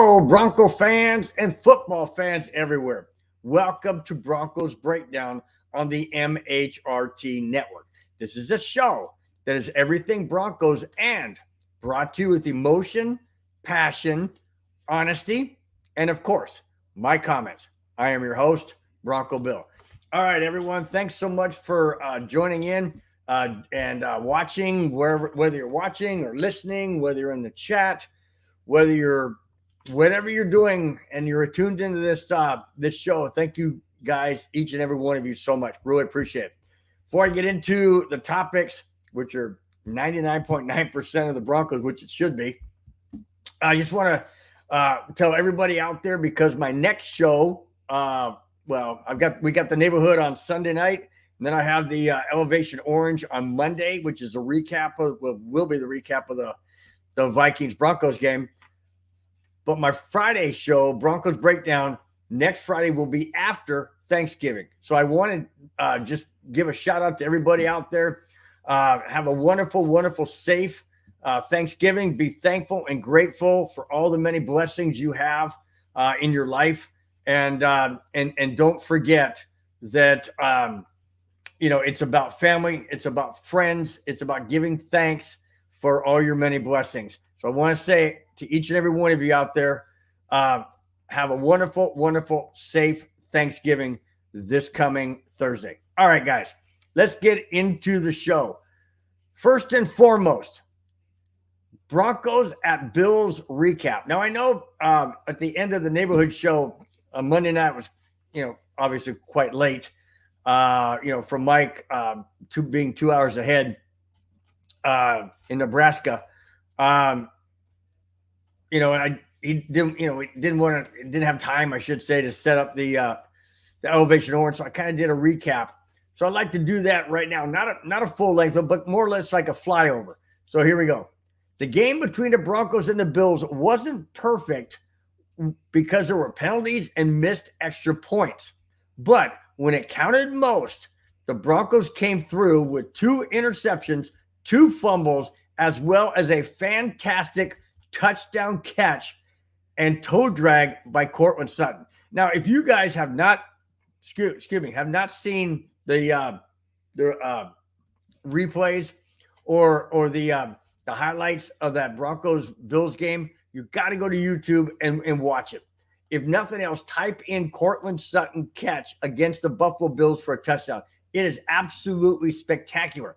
Hello, Bronco fans and football fans everywhere. Welcome to Broncos Breakdown on the MHRT network. This is a show that is everything Broncos and brought to you with emotion, passion, honesty, and of course, my comments. I am your host, Bronco Bill. All right, everyone. Thanks so much for joining in and watching, whether you're watching or listening, whether you're in the chat, whatever you're doing and you're tuned into this show. Thank you guys, each and every one of you, so much. Really appreciate it. Before I get into the topics, which are 99.9% of the Broncos, which it should be, I just want to tell everybody out there, because my next show, we got the neighborhood on Sunday night, and then I have the Elevation Orange on Monday, which is a recap will be the recap of the Vikings Broncos game. But my Friday show, Broncos Breakdown, next Friday will be after Thanksgiving. So I want to just give a shout out to everybody out there. Have a wonderful, wonderful, safe Thanksgiving. Be thankful and grateful for all the many blessings you have in your life. And don't forget that, it's about family. It's about friends. It's about giving thanks for all your many blessings. So I want to say to each and every one of you out there, have a wonderful, wonderful, safe Thanksgiving this coming Thursday. All right, guys, let's get into the show. First and foremost, Broncos at Bills recap. Now, I know at the end of the neighborhood show, Monday night was, obviously quite late, from Mike being 2 hours ahead in Nebraska. He didn't have time, I should say, to set up the Elevation Orange. So I kind of did a recap. So I'd like to do that right now. Not a full length, but more or less like a flyover. So here we go. The game between the Broncos and the Bills wasn't perfect because there were penalties and missed extra points. But when it counted most, the Broncos came through with 2 interceptions, 2 fumbles, as well as a fantastic touchdown catch and toe drag by Courtland Sutton. Now, if you guys have not, have not seen the replays or the highlights of that Broncos Bills game, you got to go to YouTube and watch it. If nothing else, type in Courtland Sutton catch against the Buffalo Bills for a touchdown. It is absolutely spectacular.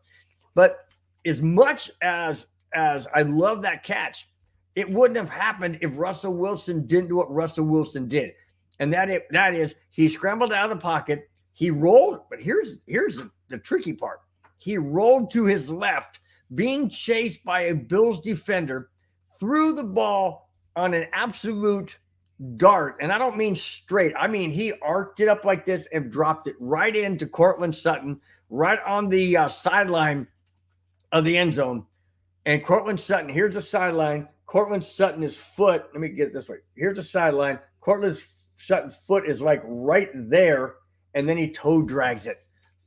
But as much as I love that catch, it wouldn't have happened if Russell Wilson didn't do what Russell Wilson did. And that is he scrambled out of the pocket. He rolled, but here's the tricky part. He rolled to his left, being chased by a Bills defender, threw the ball on an absolute dart. And I don't mean straight. I mean, he arced it up like this and dropped it right into Courtland Sutton, right on the sideline of the end zone. And Courtland Sutton, here's the sideline. Courtland Sutton's foot, let me get it this way. Here's the sideline. Courtland Sutton's foot is like right there, and then he toe drags it.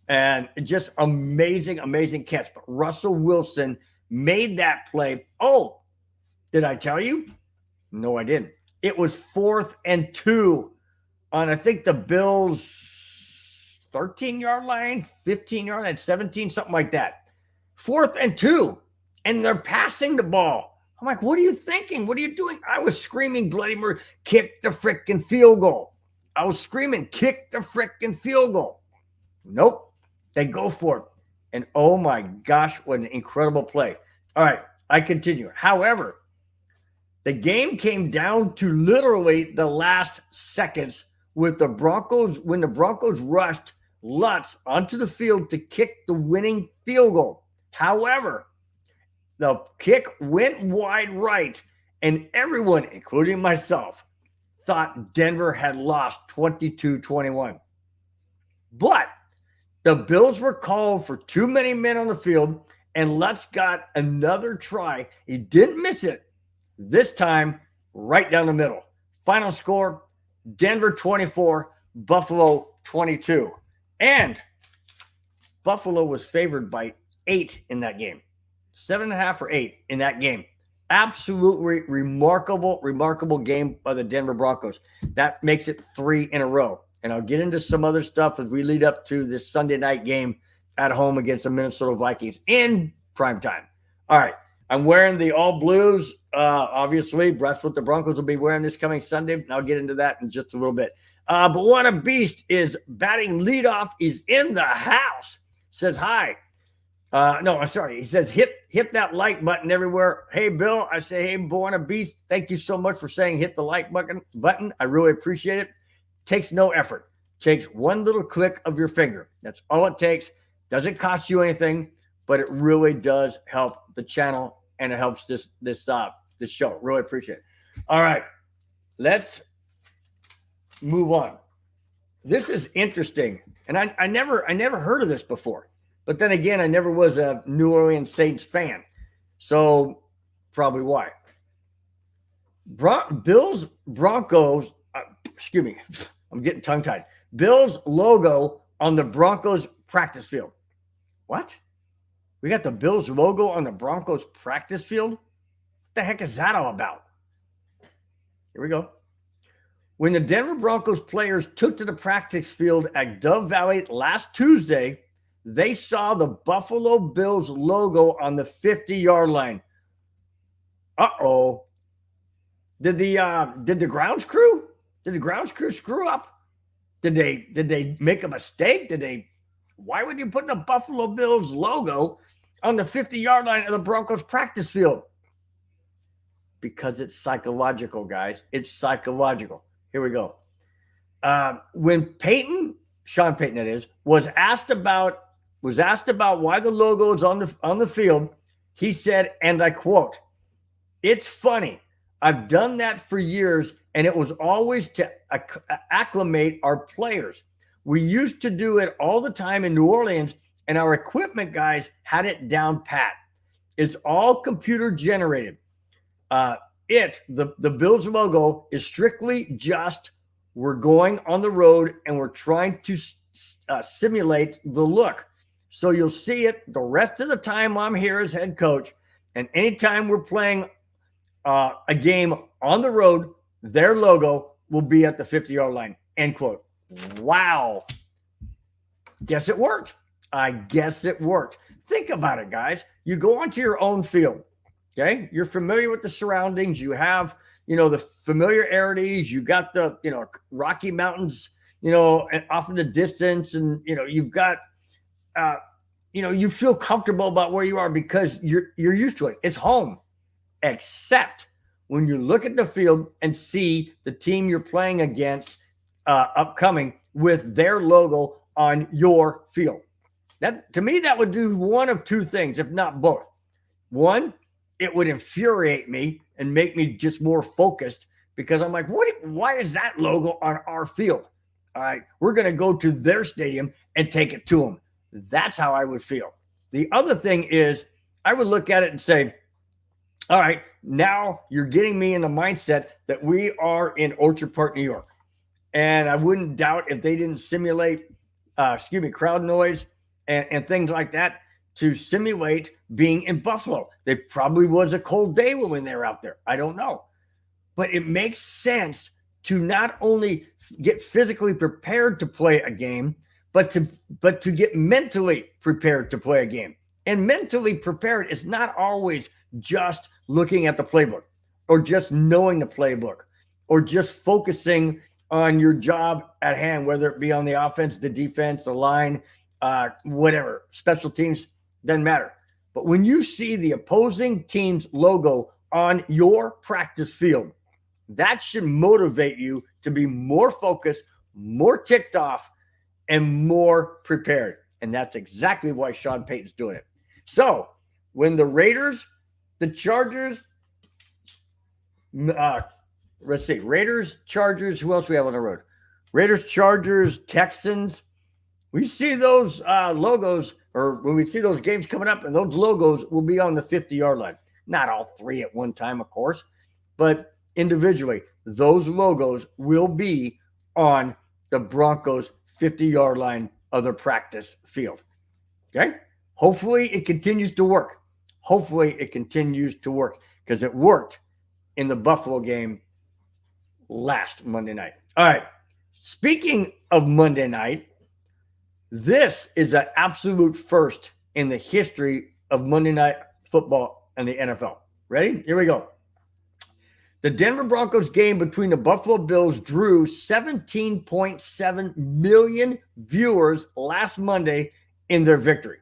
And just amazing, amazing catch. But Russell Wilson made that play. Oh, did I tell you? No, I didn't. It was 4th and 2 on, I think, the Bills' 13-yard line, 15-yard line, 17, something like that. 4th and 2, and they're passing the ball. I'm like, what are you thinking? What are you doing? I was screaming bloody murder, kick the frickin' field goal. I was screaming, kick the frickin' field goal. Nope. They go for it. And oh my gosh, what an incredible play. All right, I continue. However, the game came down to literally the last seconds with the Broncos, when the Broncos rushed Lutz onto the field to kick the winning field goal. However, the kick went wide right, and everyone, including myself, thought Denver had lost 22-21. But the Bills were called for too many men on the field, and Lutz got another try. He didn't miss it. This time, right down the middle. Final score, Denver 24, Buffalo 22. And Buffalo was favored by 8 in that game. 7.5 or 8 in that game. Absolutely remarkable game by the Denver Broncos. That makes it 3 in a row. And I'll get into some other stuff as we lead up to this Sunday night game at home against the Minnesota Vikings in prime time. All right. I'm wearing the all blues. Obviously, that's what the Broncos will be wearing this coming Sunday. And I'll get into that in just a little bit. But what a beast is batting leadoff. He's in the house. Says hi. No, I'm sorry. He says, hit that like button everywhere. Hey, Bill, I say, hey, Buona Beast, thank you so much for saying hit the like button. I really appreciate it. Takes no effort. Takes one little click of your finger. That's all it takes. Doesn't cost you anything, but it really does help the channel, and it helps this show. Really appreciate it. All right, let's move on. This is interesting, and I never heard of this before. But then again, I never was a New Orleans Saints fan. So probably why. Bills Broncos, excuse me, I'm getting tongue-tied. Bills logo on the Broncos practice field. What? We got the Bills logo on the Broncos practice field? What the heck is that all about? Here we go. When the Denver Broncos players took to the practice field at Dove Valley last Tuesday, they saw the Buffalo Bills logo on the 50-yard line. Uh-oh. Did the grounds crew screw up? Did they make a mistake? Why would you put the Buffalo Bills logo on the 50-yard line of the Broncos practice field? Because it's psychological, guys. It's psychological. Here we go. When Sean Payton, that is, was asked about why the logo is on the field, he said, and I quote, "It's funny. I've done that for years, and it was always to acclimate our players. We used to do it all the time in New Orleans, and our equipment guys had it down pat. It's all computer generated. The Bills logo is strictly just we're going on the road and we're trying to simulate the look. So you'll see it the rest of the time I'm here as head coach. And anytime we're playing a game on the road, their logo will be at the 50-yard line." End quote. Wow. Guess it worked. I guess it worked. Think about it, guys. You go onto your own field. Okay. You're familiar with the surroundings. You have, the familiarities. You got the, Rocky Mountains, off in the distance. And, you've got, you feel comfortable about where you are because you're used to it. It's home, except when you look at the field and see the team you're playing against upcoming with their logo on your field. That, to me, that would do one of two things, if not both. One, it would infuriate me and make me just more focused because I'm like, why is that logo on our field? All right, we're going to go to their stadium and take it to them. That's how I would feel. The other thing is I would look at it and say, all right, now you're getting me in the mindset that we are in Orchard Park, New York. And I wouldn't doubt if they didn't simulate, crowd noise and things like that to simulate being in Buffalo. There probably was a cold day when they were out there. I don't know. But it makes sense to not only get physically prepared to play a game, but to get mentally prepared to play a game. And mentally prepared is not always just looking at the playbook or just knowing the playbook or just focusing on your job at hand, whether it be on the offense, the defense, the line, whatever, special teams, doesn't matter. But when you see the opposing team's logo on your practice field, that should motivate you to be more focused, more ticked off, and more prepared. And that's exactly why Sean Payton's doing it. So when the Raiders, the Chargers, let's see, Raiders, Chargers, who else we have on the road? Raiders, Chargers, Texans. We see those logos, or when we see those games coming up, and those logos will be on the 50-yard line. Not all three at one time, of course, but individually, those logos will be on the Broncos 50-yard line of the practice field. Okay? Hopefully it continues to work. because it worked in the Buffalo game last Monday night. All right. Speaking of Monday night, this is an absolute first in the history of Monday Night Football and the NFL. Ready? Here we go. The Denver Broncos game between the Buffalo Bills drew 17.7 million viewers last Monday in their victory.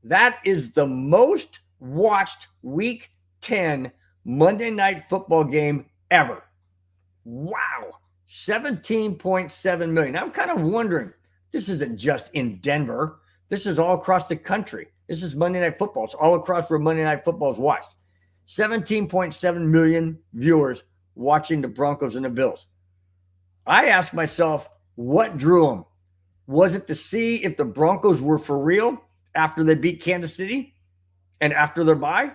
That is the most watched Week 10 Monday Night Football game ever. Wow. 17.7 million. I'm kind of wondering, this isn't just in Denver. This is all across the country. This is Monday Night Football. It's all across where Monday Night Football is watched. 17.7 million viewers watching the Broncos and the Bills. I asked myself, what drew them? Was it to see if the Broncos were for real after they beat Kansas City and after their bye?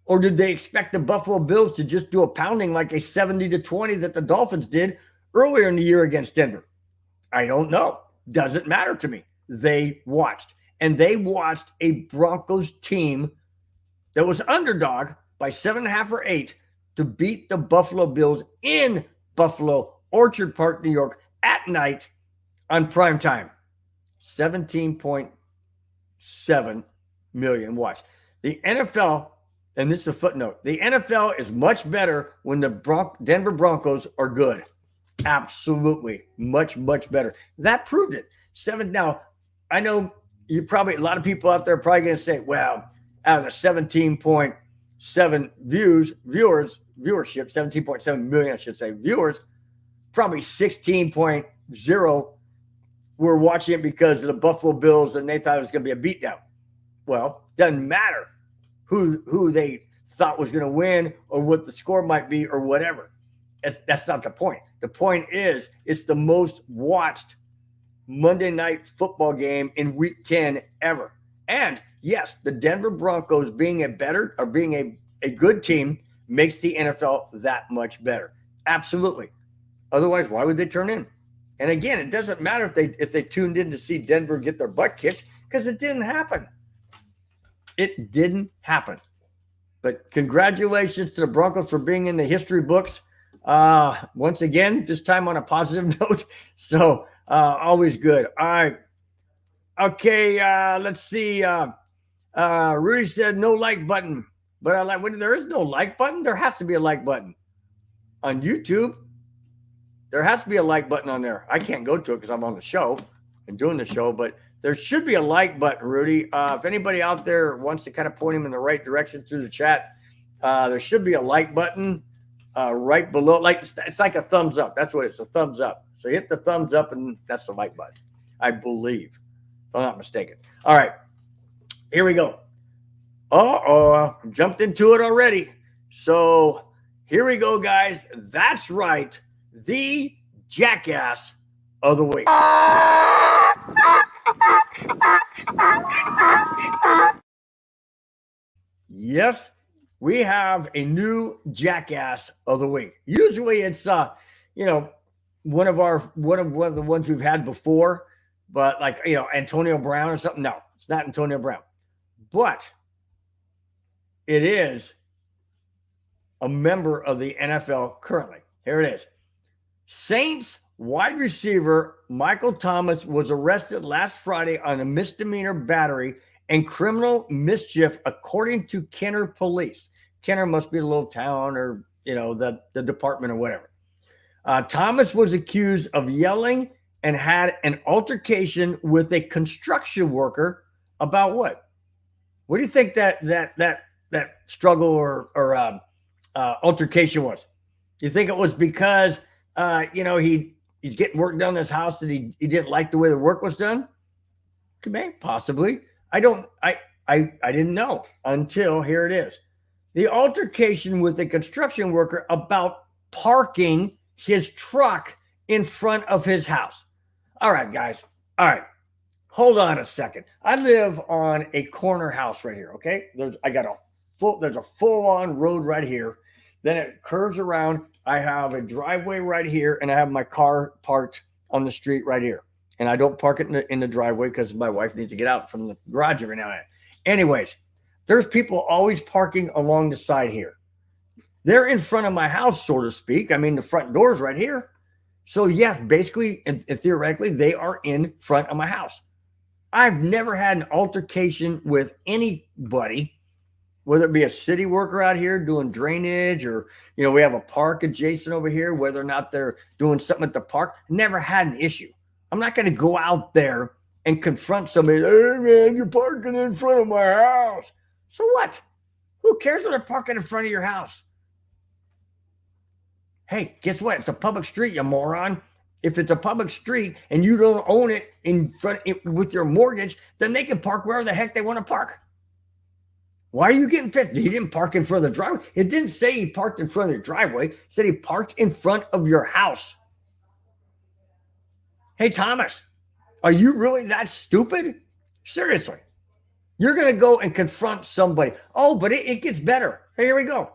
Or did they expect the Buffalo Bills to just do a pounding like a 70-20 that the Dolphins did earlier in the year against Denver? I don't know. Doesn't matter to me. They watched. And they watched a Broncos team that was underdog by 7.5 or 8 to beat the Buffalo Bills in Buffalo, Orchard Park, New York, at night on prime time. 17.7 million watched. The NFL, and this is a footnote, the NFL is much better when the Denver Broncos are good. Absolutely. Much, much better. That proved it. Now, I know a lot of people out there are probably going to say, well, out of the 17.7 viewership, 17.7 million, I should say, viewers, probably 16.0 were watching it because of the Buffalo Bills and they thought it was going to be a beatdown. Well, doesn't matter who they thought was going to win or what the score might be or whatever. That's not the point. The point is it's the most watched Monday Night Football game in Week 10 ever. And yes, the Denver Broncos being a good team makes the NFL that much better. Absolutely. Otherwise, why would they turn in? And again, it doesn't matter if they tuned in to see Denver get their butt kicked because it didn't happen. It didn't happen. But congratulations to the Broncos for being in the history books. Once again, this time on a positive note. So always good. All right. Okay, let's see. Rudy said no like button. But I like when there is no like button, there has to be a like button. On YouTube, there has to be a like button on there. I can't go to it because I'm on the show and doing the show, but there should be a like button, Rudy. If anybody out there wants to kind of point him in the right direction through the chat, there should be a like button right below. It's like a thumbs up. That's what it's a thumbs up. So hit the thumbs up, and that's the like button, I believe, if I'm not mistaken. All right, here we go. Jumped into it already. So here we go, guys. That's right. The jackass of the week. Yes, we have a new jackass of the week. Usually it's one of the ones we've had before, but Antonio Brown or something. No, it's not Antonio Brown. But it is a member of the NFL currently. Here it is. Saints wide receiver Michael Thomas was arrested last Friday on a misdemeanor battery and criminal mischief, according to Kenner police. Kenner must be a little town or, the department or whatever. Thomas was accused of yelling and had an altercation with a construction worker about what? What do you think that struggle or altercation was? You think it was because he's getting work done in his house and he didn't like the way the work was done? Possibly. I didn't know until here it is. The altercation with a construction worker about parking his truck in front of his house. All right, guys. All right. Hold on a second. I live on a corner house right here, okay? There's a full-on road right here. Then it curves around. I have a driveway right here, and I have my car parked on the street right here. And I don't park it in the driveway because my wife needs to get out from the garage every now and then. Anyways, there's people always parking along the side here. They're in front of my house, so to speak. I mean, the front door's right here. So yes, basically and theoretically, they are in front of my house. I've never had an altercation with anybody, whether it be a city worker out here doing drainage or, we have a park adjacent over here, whether or not they're doing something at the park. Never had an issue. I'm not going to go out there and confront somebody. Hey, man, you're parking in front of my house. So what? Who cares if they're parking in front of your house? Hey, guess what? It's a public street, you moron. If it's a public street and you don't own it in front with your mortgage, then they can park wherever the heck they want to park. Why are you getting pissed? He didn't park in front of the driveway. It didn't say he parked in front of the driveway. It said he parked in front of your house. Hey, Thomas, are you really that stupid? Seriously. You're going to go and confront somebody. Oh, but it gets better. Here we go.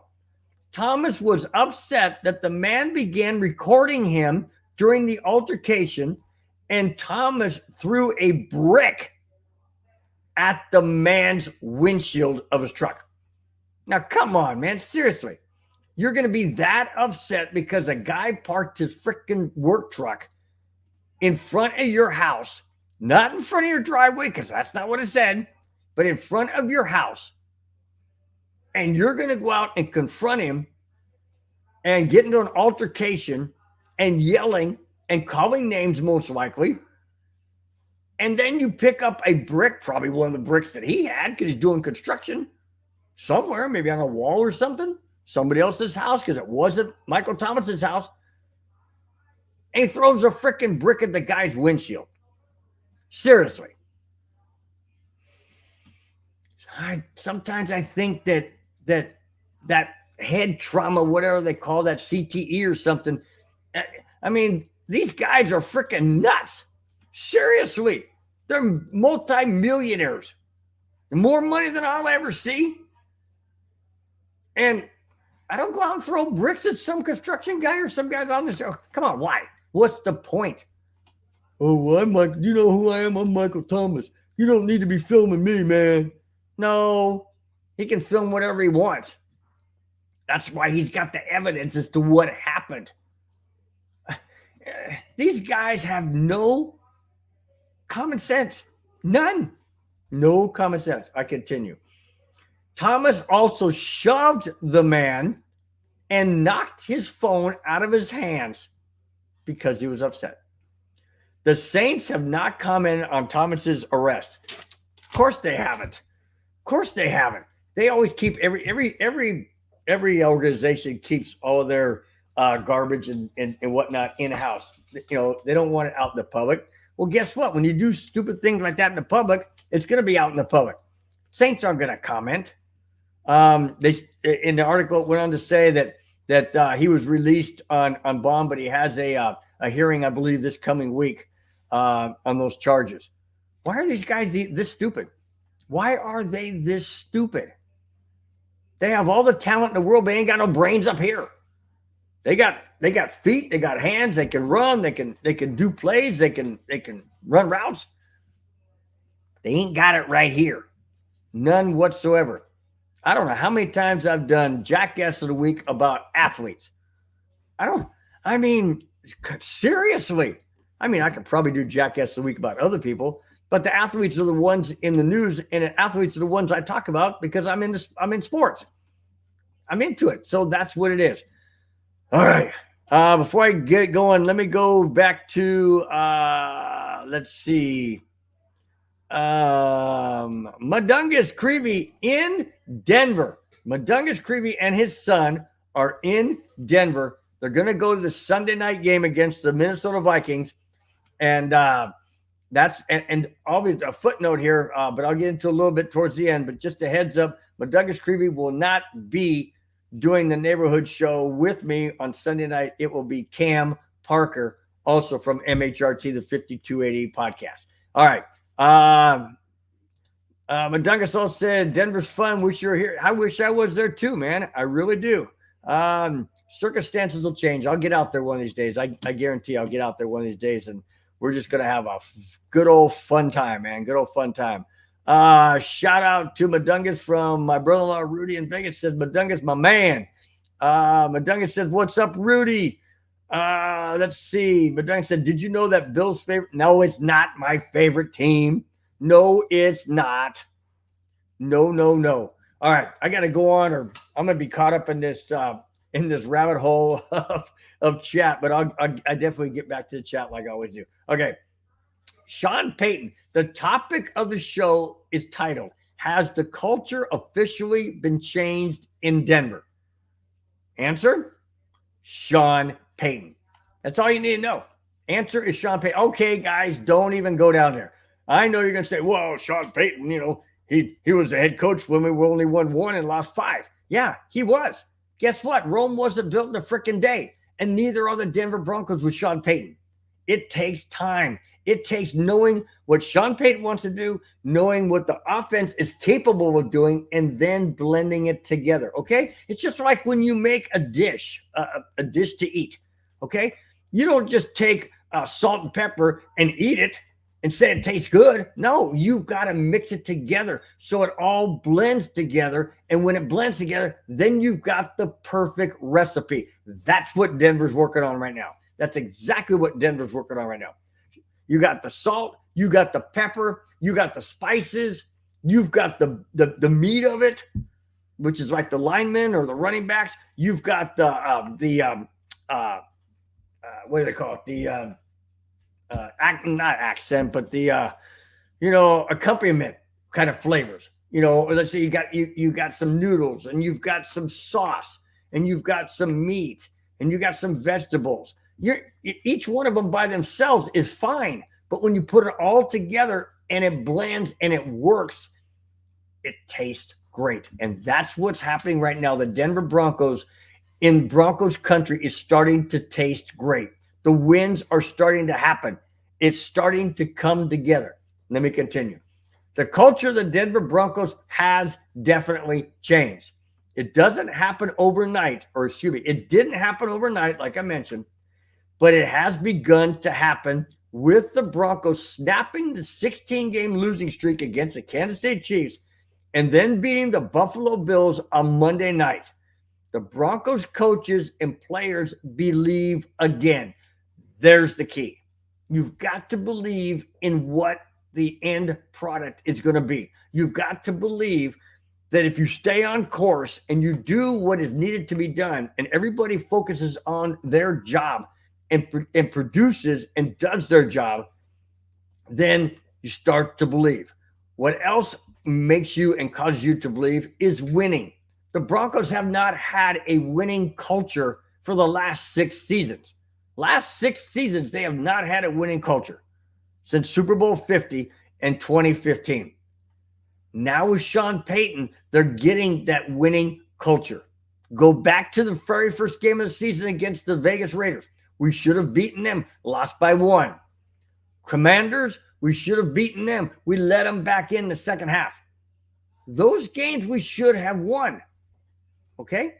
Thomas was upset that the man began recording him during the altercation, and Thomas threw a brick at the man's windshield of his truck. Now, come on, man. Seriously. You're going to be that upset because a guy parked his freaking work truck in front of your house, not in front of your driveway, because that's not what it said, but in front of your house. And you're going to go out and confront him and get into an altercation and yelling and calling names, most likely. And then you pick up a brick, probably one of the bricks that he had because he's doing construction somewhere, maybe on a wall or something, somebody else's house because it wasn't Michael Thomas's house. And he throws a freaking brick at the guy's windshield. Seriously. Sometimes I think that head trauma, whatever they call that, CTE or something. I mean, these guys are freaking nuts. Seriously. They're multi-millionaires. More money than I'll ever see. And I don't go out and throw bricks at some construction guy or some guys on the show. Come on, why? What's the point? Oh, well, I'm Mike. You know who I am? I'm Michael Thomas. You don't need to be filming me, man. No, he can film whatever he wants. That's why he's got the evidence as to what happened. These guys have no common sense. None. No common sense. I continue. Thomas also shoved the man and knocked his phone out of his hands because he was upset. The Saints have not commented on Thomas's arrest. Of course they haven't. Of course they haven't. They always keep every organization keeps all of their garbage and whatnot in-house. They don't want it out in the public. Well, guess what? When you do stupid things like that in the public, it's going to be out in the public. Saints aren't going to comment. They in the article it went on to say that he was released on bond, but he has a hearing, I believe, this coming week on those charges. Why are these guys this stupid? Why are they this stupid? They have all the talent in the world, but they ain't got no brains up here. They got feet, they got hands, they can run, they can do plays, they can run routes. They ain't got it right here. None whatsoever. I don't know how many times I've done Jackass of the Week about athletes. Seriously. I could probably do Jackass of the Week about other people, but the athletes are the ones in the news, and the athletes are the ones I talk about because I'm in sports. I'm into it. So that's what it is. All right. Before I get going, let me go back to, let's see. Mungus Creevy in Denver. Mungus Creevy and his son are in Denver. They're going to go to the Sunday night game against the Minnesota Vikings. And that's I'll be a footnote here, but I'll get into a little bit towards the end. But just a heads up, Mungus Creevy will not be doing the neighborhood show with me on Sunday night. It will be Cam Parker, also from MHRT, the 5280 podcast. All right. Mungus also said, Denver's fun. Wish you were here. I wish I was there too, man. I really do. Circumstances will change. I'll get out there one of these days. I guarantee I'll get out there one of these days, and we're just going to have a good old fun time, man. Good old fun time. Shout out to Mungus from my brother-in-law, Rudy in Vegas. Says, Mungus, my man. Madunga says, what's up, Rudy? Let's see. Madunga said, did you know that Bill's favorite? No, it's not my favorite team. No, it's not. No. All right, I got to go on, or I'm going to be caught up in this rabbit hole of chat, but I definitely get back to the chat like I always do. Okay, Sean Payton. The topic of the show is titled, has the culture officially been changed in Denver? Answer, Sean Payton. That's all you need to know. Answer is Sean Payton. Okay, guys, don't even go down there. I know you're going to say, well, Sean Payton, he was the head coach when we only won 1 and lost 5. Yeah, he was. Guess what? Rome wasn't built in a freaking day, and neither are the Denver Broncos with Sean Payton. It takes time. It takes knowing what Sean Payton wants to do, knowing what the offense is capable of doing, and then blending it together, okay? It's just like when you make a dish to eat, okay? You don't just take salt and pepper and eat it and say it tastes good. No, you've got to mix it together so it all blends together. And when it blends together, then you've got the perfect recipe. That's what Denver's working on right now. That's exactly what Denver's working on right now. You got the salt, you got the pepper, you got the spices, you've got the meat of it, which is like the linemen or the running backs. You've got what do they call it? Not accent, but the accompaniment kind of flavors. Let's say you got some noodles, and you've got some sauce, and you've got some meat, and you got some vegetables. Each one of them by themselves is fine, but when you put it all together and it blends and it works, it tastes great. And that's what's happening right now. The Denver Broncos in Broncos country is starting to taste great. The wins are starting to happen. It's starting to come together. Let me continue. The culture of the Denver Broncos has definitely changed. It doesn't happen overnight, it didn't happen overnight, like I mentioned, but it has begun to happen with the Broncos snapping the 16-game losing streak against the Kansas City Chiefs and then beating the Buffalo Bills on Monday night. The Broncos coaches and players believe again. There's the key. You've got to believe in what the end product is going to be. You've got to believe that if you stay on course and you do what is needed to be done, and everybody focuses on their job and produces and does their job, then you start to believe. What else makes you and causes you to believe is winning. The Broncos have not had a winning culture for the last 6 seasons. Last 6 seasons, they have not had a winning culture since Super Bowl 50 and 2015. Now with Sean Payton, they're getting that winning culture. Go back to the very first game of the season against the Vegas Raiders. We should have beaten them, lost by 1. Commanders, we should have beaten them. We let them back in the second half. Those games we should have won. Okay?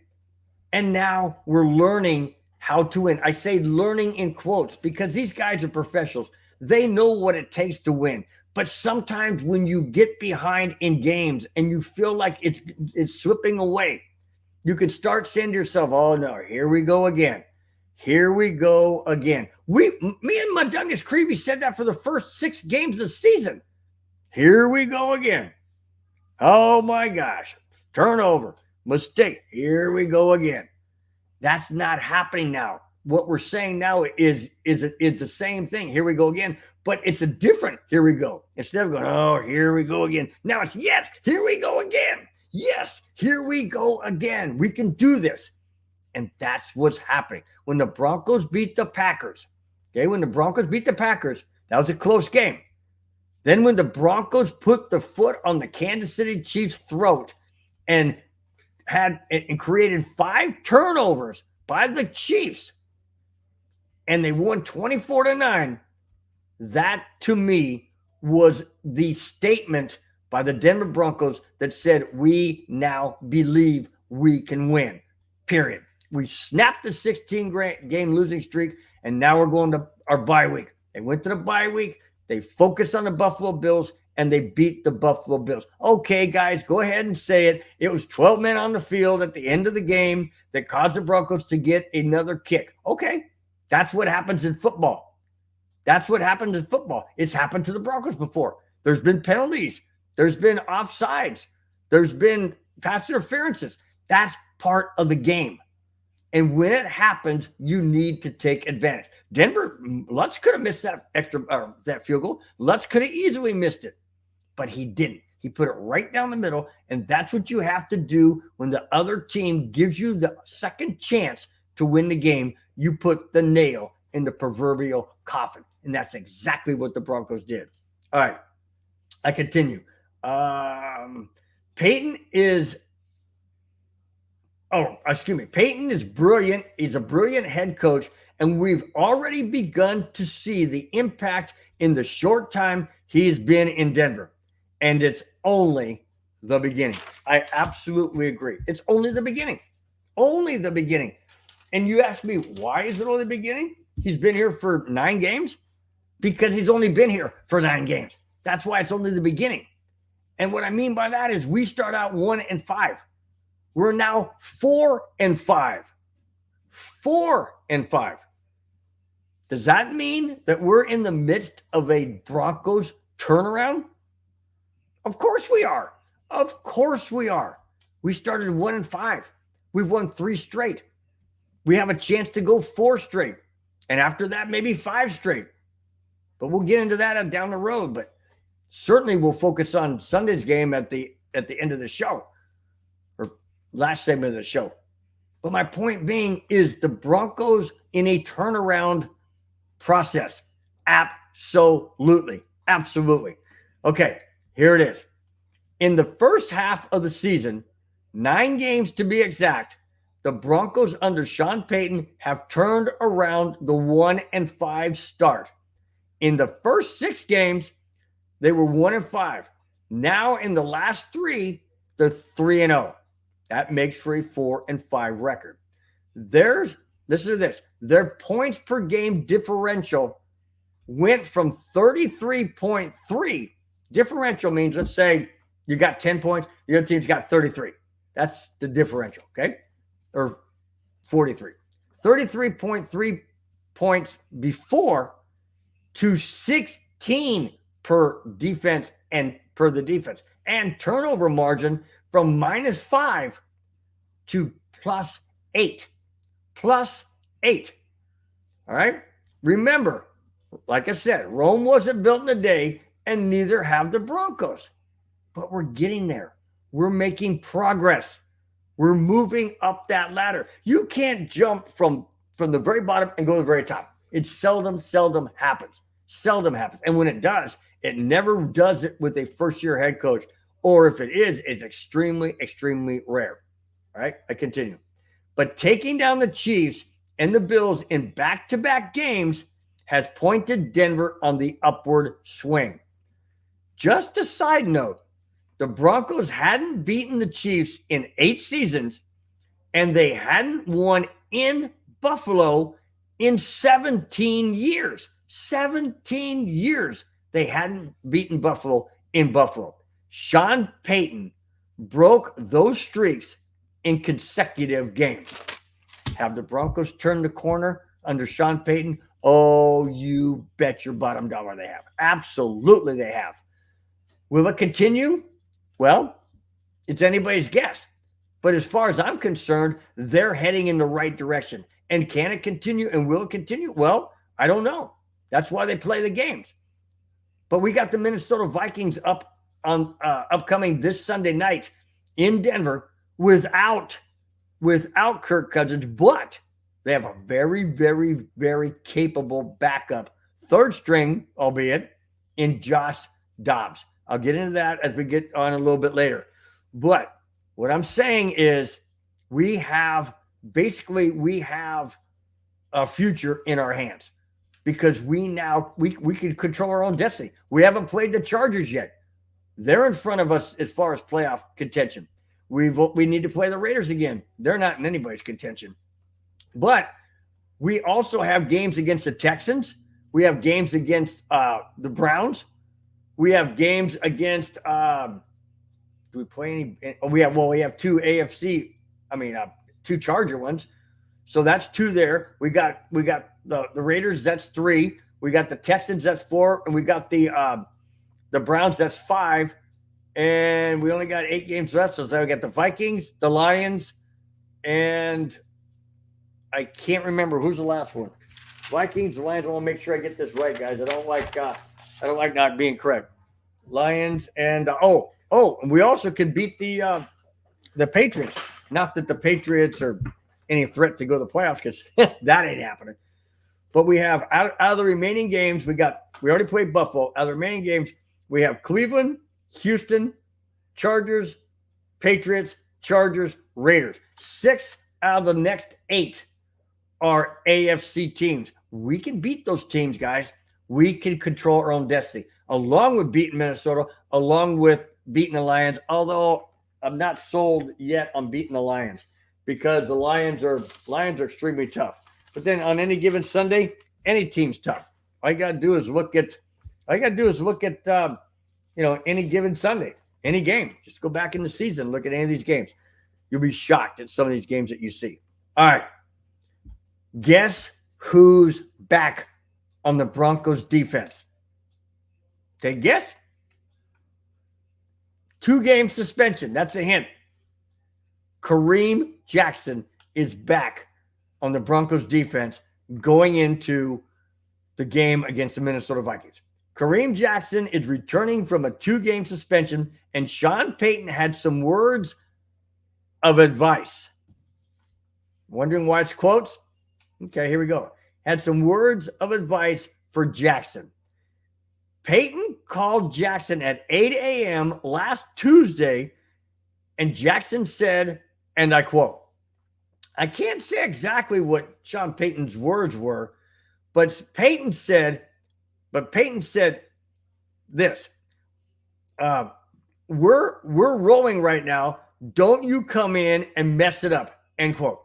And now we're learning how to win. I say learning in quotes because these guys are professionals. They know what it takes to win. But sometimes when you get behind in games and you feel like it's slipping away, you can start saying to yourself, oh no, here we go again. Here we go again. Me and Mungus Creevy said that for the first 6 games of the season. Here we go again. Oh my gosh. Turnover. Mistake. Here we go again. That's not happening now. What we're saying now is the same thing. Here we go again. But it's a different here we go. Instead of going, oh, here we go again. Now it's yes, here we go again. Yes, here we go again. We can do this. And that's what's happening. When the Broncos beat the Packers, that was a close game. Then when the Broncos put the foot on the Kansas City Chiefs' throat and created 5 turnovers by the Chiefs, and they won 24-9, that to me was the statement by the Denver Broncos that said, we now believe we can win, period. We snapped the 16-game losing streak, and now we're going to our bye week. They went to the bye week. They focused on the Buffalo Bills, and they beat the Buffalo Bills. Okay, guys, go ahead and say it. It was 12 men on the field at the end of the game that caused the Broncos to get another kick. Okay, that's what happens in football. That's what happens in football. It's happened to the Broncos before. There's been penalties. There's been offsides. There's been pass interferences. That's part of the game. And when it happens, you need to take advantage. Denver, Lutz could have missed that that field goal. Lutz could have easily missed it, but he didn't. He put it right down the middle, and that's what you have to do when the other team gives you the second chance to win the game. You put the nail in the proverbial coffin, and that's exactly what the Broncos did. All right, I continue. Peyton is brilliant. He's a brilliant head coach, and we've already begun to see the impact in the short time he's been in Denver. And it's only the beginning. I absolutely agree. It's only the beginning. Only the beginning. And you ask me, why is it only the beginning? He's been here for 9 games? Because he's only been here for 9 games. That's why it's only the beginning. And what I mean by that is we start out 1-5. We're now 4-5. 4-5. Does that mean that we're in the midst of a Broncos turnaround? Of course we are. Of course we are. We started 1-5. We've won 3 straight. We have a chance to go 4 straight. And after that, maybe 5 straight. But we'll get into that down the road. But certainly we'll focus on Sunday's game at the end of the show. Last segment of the show. But my point being is the Broncos in a turnaround process. Absolutely. Absolutely. Okay, here it is. In the first half of the season, 9 games to be exact, the Broncos under Sean Payton have turned around the 1-5 start. In the first 6 games, they were 1-5. Now in the last 3, they're 3-0. That makes for a 4-5 record. Listen to this. Their points per game differential went from 33.3. Differential means, let's say you got 10 points, the other team's got 33. That's the differential, okay? Or 43. 33.3 points before to 16 per defense and per the defense. And turnover margin from -5 to +8. +8. All right? Remember, like I said, Rome wasn't built in a day, and neither have the Broncos. But we're getting there. We're making progress. We're moving up that ladder. You can't jump from the very bottom and go to the very top. It seldom happens. Seldom happens. And when it does, it never does it with a first-year head coach. Or if it is, it's extremely, extremely rare. All right, I continue. But taking down the Chiefs and the Bills in back-to-back games has pointed Denver on the upward swing. Just a side note, the Broncos hadn't beaten the Chiefs in 8 seasons, and they hadn't won in Buffalo in 17 years. 17 years they hadn't beaten Buffalo in Buffalo. Sean Payton broke those streaks in consecutive games. Have the Broncos turned the corner under Sean Payton? Oh, you bet your bottom dollar they have. Absolutely they have. Will it continue? Well, it's anybody's guess. But as far as I'm concerned, they're heading in the right direction. And can it continue and will it continue? Well, I don't know. That's why they play the games. But we got the Minnesota Vikings upcoming this Sunday night in Denver without Kirk Cousins, but they have a very, very, very capable backup, third string, albeit, in Josh Dobbs. I'll get into that as we get on a little bit later. But what I'm saying is we have a future in our hands because we can control our own destiny. We haven't played the Chargers yet. They're in front of us as far as playoff contention. We need to play the Raiders again. They're not in anybody's contention. But we also have games against the Texans. We have games against the Browns. we have games against. Do we play any? We have two AFC. Two Charger ones. So that's 2 there. We got the Raiders. That's 3. We got the Texans. That's 4, and we got the Browns. That's 5. And we only got 8 games left. So we got the Vikings, the Lions, and I can't remember who's the last one. Vikings, the Lions. I want to make sure I get this right, guys. I don't like not being correct. Lions and and we also could beat the Patriots. Not that the Patriots are any threat to go to the playoffs, because that ain't happening. But we have out of the remaining games, we already played Buffalo. Out of the remaining games, we have Cleveland, Houston, Chargers, Patriots, Chargers, Raiders. 6 out of the next 8 are AFC teams. We can beat those teams, guys. We can control our own destiny, along with beating Minnesota, along with beating the Lions, although I'm not sold yet on beating the Lions, because the Lions are extremely tough. But then on any given Sunday, any team's tough. All you got to do is look at any given Sunday, any game. Just go back in the season, look at any of these games. You'll be shocked at some of these games that you see. All right. Guess who's back on the Broncos defense? Take a guess. 2-game suspension. That's a hint. Kareem Jackson is back on the Broncos defense going into the game against the Minnesota Vikings. Kareem Jackson is returning from a 2-game suspension, and Sean Payton had some words of advice. Wondering why it's quotes? Okay, here we go. Had some words of advice for Jackson. Payton called Jackson at 8 a.m. last Tuesday, and Jackson said, and I quote, I can't say exactly what Sean Payton's words were, but Payton said this. We're rolling right now. Don't you come in and mess it up, end quote.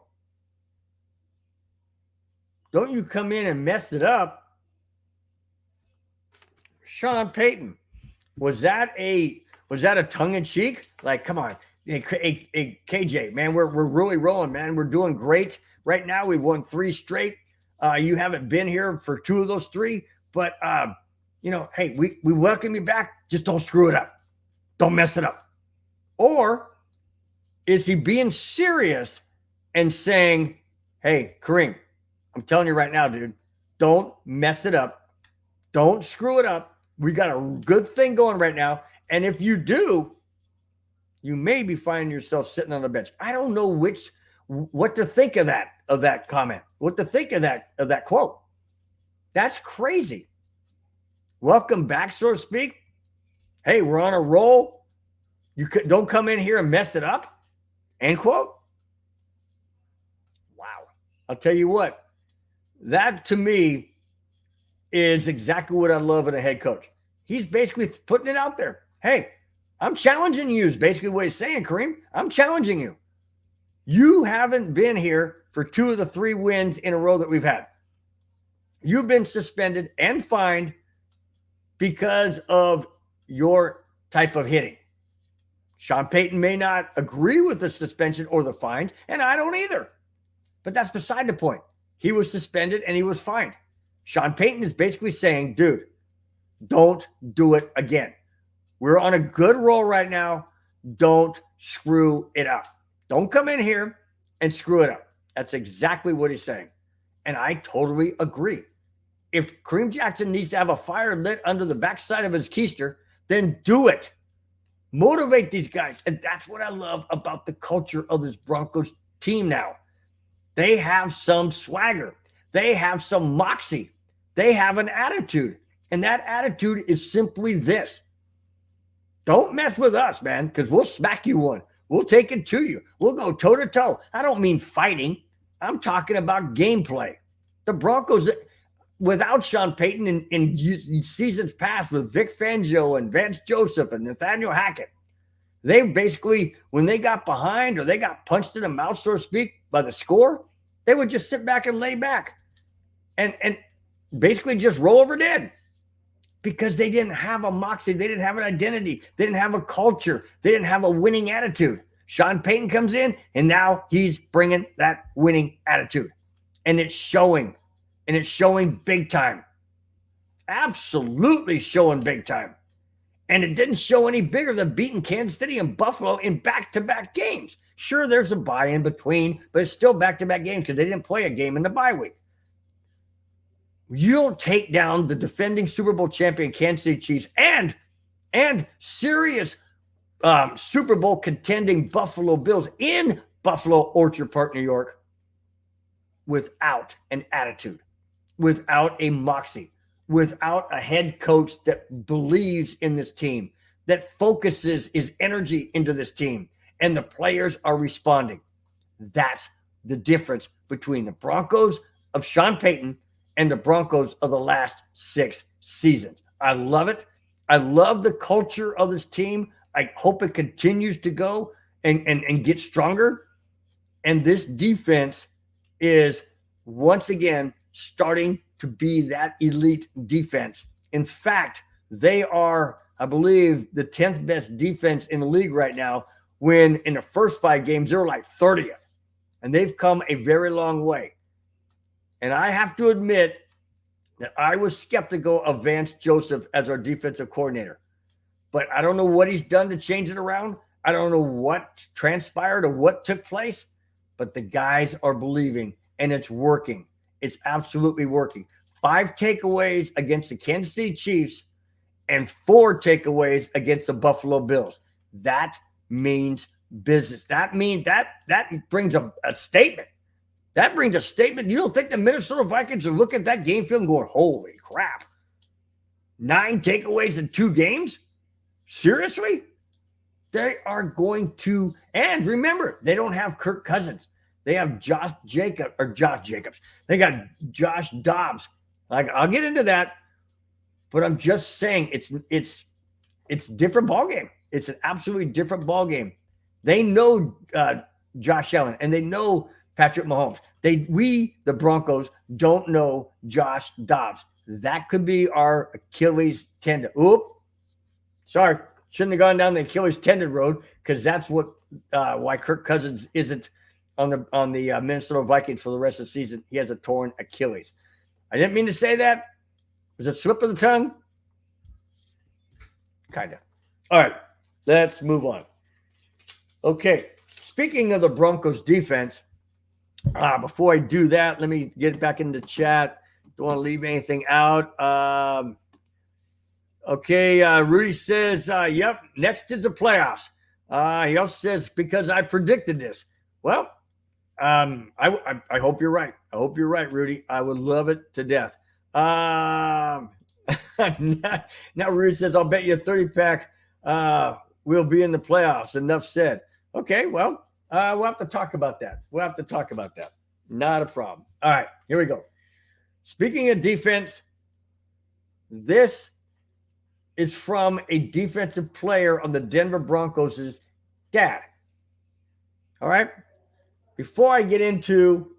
Don't you come in and mess it up. Sean Payton, was that a tongue-in-cheek? Like, come on. Hey, KJ, man, we're really rolling, man. We're doing great. Right now, we've won 3 straight. You haven't been here for 2 of those 3, but hey, we welcome you back. Just don't screw it up. Don't mess it up. Or is he being serious and saying, hey, Kareem, I'm telling you right now, dude, don't mess it up. Don't screw it up. We got a good thing going right now. And if you do, you may be finding yourself sitting on the bench. I don't know what to think of that comment, what to think of that quote. That's crazy. Welcome back, so to speak. Hey, we're on a roll. Don't come in here and mess it up, end quote. Wow. I'll tell you what, that to me is exactly what I love in a head coach. He's basically putting it out there. Hey, I'm challenging you is basically what he's saying, Kareem. I'm challenging you. You haven't been here for 2 of the 3 wins in a row that we've had. You've been suspended and fined because of your type of hitting. Sean Payton may not agree with the suspension or the fines, and I don't either. But that's beside the point. He was suspended and he was fined. Sean Payton is basically saying, dude, don't do it again. We're on a good roll right now. Don't screw it up. Don't come in here and screw it up. That's exactly what he's saying. And I totally agree. If Kareem Jackson needs to have a fire lit under the backside of his keister, then do it. Motivate these guys. And that's what I love about the culture of this Broncos team now. They have some swagger. They have some moxie. They have an attitude. And that attitude is simply this. Don't mess with us, man, because we'll smack you one. We'll take it to you. We'll go toe-to-toe. I don't mean fighting. I'm talking about gameplay. The Broncos, without Sean Payton in seasons past with Vic Fangio and Vance Joseph and Nathaniel Hackett, they basically, when they got behind or they got punched in the mouth, so to speak, by the score, they would just sit back and lay back and basically just roll over dead. because they didn't have a moxie. They didn't have an identity. They didn't have a culture. They didn't have a winning attitude. Sean Payton comes in, and now he's bringing that winning attitude. And it's showing. And it's showing big time. Absolutely showing big time. And it didn't show any bigger than beating Kansas City and Buffalo in back-to-back games. Sure, there's a bye in between, but it's still back-to-back games because they didn't play a game in the bye week. You don't take down the defending Super Bowl champion Kansas City Chiefs and serious Super Bowl contending Buffalo Bills in Buffalo Orchard Park, New York, without an attitude, without a moxie, without a head coach that believes in this team, that focuses his energy into this team, and the players are responding. That's the difference between the Broncos of Sean Payton and the Broncos of the last 6 seasons. I love it. I love the culture of this team. I hope it continues to go and get stronger. And this defense is once again starting to be that elite defense. In fact, they are, I believe, the 10th best defense in the league right now, when in the first 5 games, they were like 30th. And they've come a very long way. And I have to admit that I was skeptical of Vance Joseph as our defensive coordinator. But I don't know what he's done to change it around. I don't know what transpired or what took place. But the guys are believing, and it's working. It's absolutely working. 5 takeaways against the Kansas City Chiefs and 4 takeaways against the Buffalo Bills. That means business. That means that brings a statement. That brings a statement. You don't think the Minnesota Vikings are looking at that game film going, holy crap, 9 takeaways in 2 games? Seriously? They are going to, and remember, they don't have Kirk Cousins. They have Josh Jacobs. They got Josh Dobbs. Like, I'll get into that, but I'm just saying it's different ballgame. It's an absolutely different ballgame. They know Josh Allen, and they know Patrick Mahomes. We, the Broncos, don't know Josh Dobbs. That could be our Achilles tendon. Oop. Sorry. Shouldn't have gone down the Achilles tendon road, because that's what why Kirk Cousins isn't on the Minnesota Vikings for the rest of the season. He has a torn Achilles. I didn't mean to say that. It was a slip of the tongue. Kind of. All right. Let's move on. Okay. Speaking of the Broncos defense, before I do that, let me get back into chat. Don't want to leave anything out. Okay, Rudy says, yep, next is the playoffs. He also says, because I predicted this. Well, I hope you're right. I hope you're right, Rudy. I would love it to death. Now Rudy says, I'll bet you a 30-pack will be in the playoffs. Enough said. Okay, well, we'll have to talk about that. Not a problem. All right, here we go. Speaking of defense, this is from a defensive player on the Denver Broncos' dad. All right? Before I get into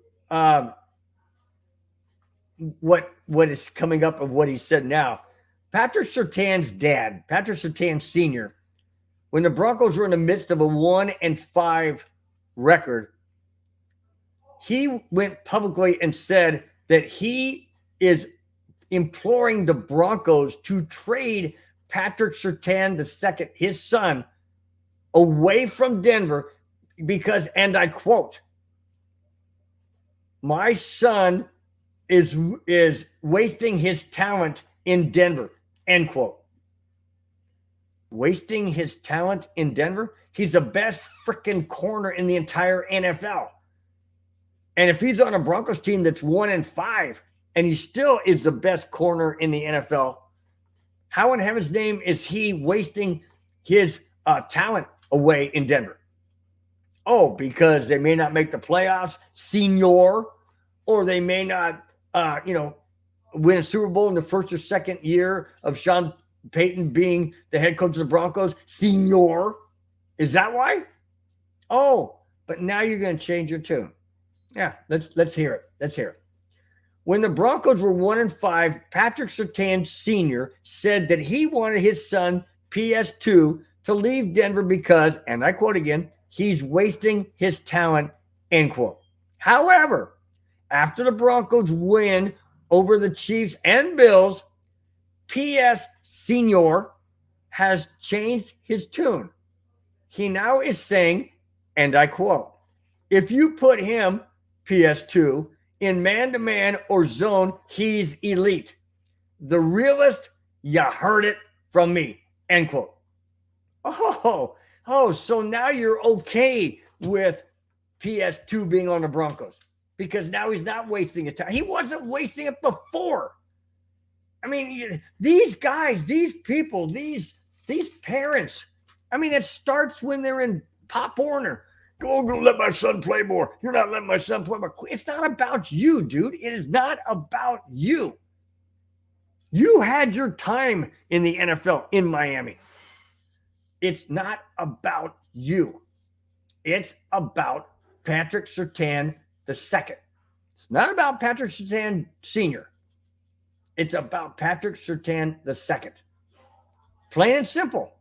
what is coming up of what he said now, Patrick Surtain's dad, Patrick Surtain Sr., when the Broncos were in the midst of a 1-5 record, he went publicly and said that he is imploring the Broncos to trade Patrick Surtain II, his son, away from Denver because, and I quote, my son is wasting his talent in Denver, end quote. Wasting his talent in Denver? He's the best freaking corner in the entire NFL. And if he's on a Broncos team that's 1-5, and he still is the best corner in the NFL, how in heaven's name is he wasting his talent away in Denver? Oh, because they may not make the playoffs, senior, or they may not, win a Super Bowl in the first or second year of Sean Payton being the head coach of the Broncos, senior. Is that why? Oh, but now you're going to change your tune. Yeah, let's hear it. When the Broncos were 1-5, Patrick Surtain Sr. said that he wanted his son, PS2, to leave Denver because, and I quote again, he's wasting his talent, end quote. However, after the Broncos win over the Chiefs and Bills, PS Sr. has changed his tune. He now is saying, and I quote, if you put him, PS2, in man-to-man or zone, he's elite. The realest, you heard it from me, end quote. So now you're okay with PS2 being on the Broncos because now he's not wasting his time. He wasn't wasting it before. I mean, these guys, these people, these parents, I mean, it starts when they're in Pop Warner. Go let my son play more. You're not letting my son play more. It's not about you, dude. It is not about you. You had your time in the NFL in Miami. It's not about you. It's about Patrick Surtain II. It's not about Patrick Surtain Sr. It's about Patrick Surtain II. Plain and simple.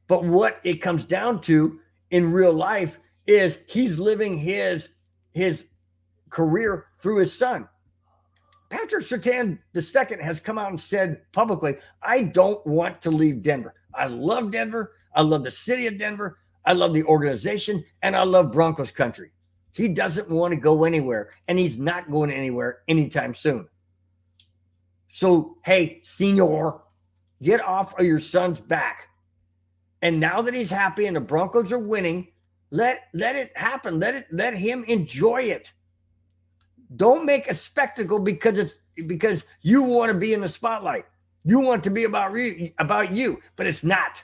But what it comes down to in real life is he's living his career through his son. Patrick Surtain II has come out and said publicly, I don't want to leave Denver. I love Denver. I love the city of Denver. I love the organization, and I love Broncos country. He doesn't want to go anywhere, and he's not going anywhere anytime soon. So, hey, Senior, get off of your son's back. And now that he's happy and the Broncos are winning, let it happen. Let him enjoy it. Don't make a spectacle because you want to be in the spotlight. You want to be about you, but it's not.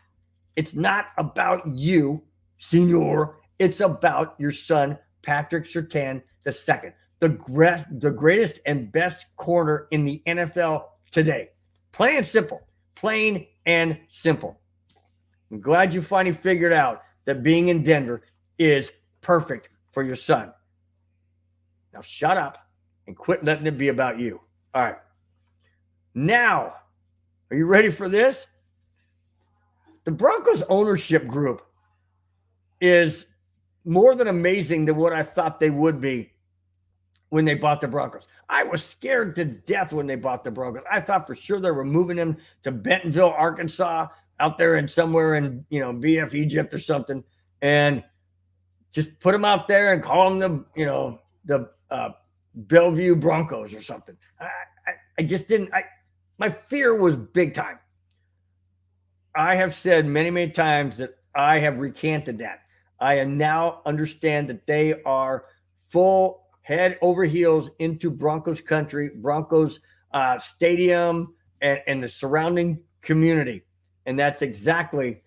It's not about you, Senior. It's about your son, Patrick Surtain II, the greatest and best corner in the NFL today. Plain and simple. Plain and simple. I'm glad you finally figured out that being in Denver is perfect for your son. Now shut up and quit letting it be about you. All right. Now, are you ready for this? The Broncos ownership group is more than amazing than what I thought they would be when they bought the Broncos. I was scared to death when they bought the Broncos. I thought for sure they were moving them to Bentonville, Arkansas, out there and somewhere in, BF Egypt or something, and just put them out there and call them the Bellevue Broncos or something. I just didn't. My fear was big time. I have said many, many times that I have recanted that. I now understand that they are full head over heels into Broncos country, Broncos stadium, and the surrounding community. And that's exactly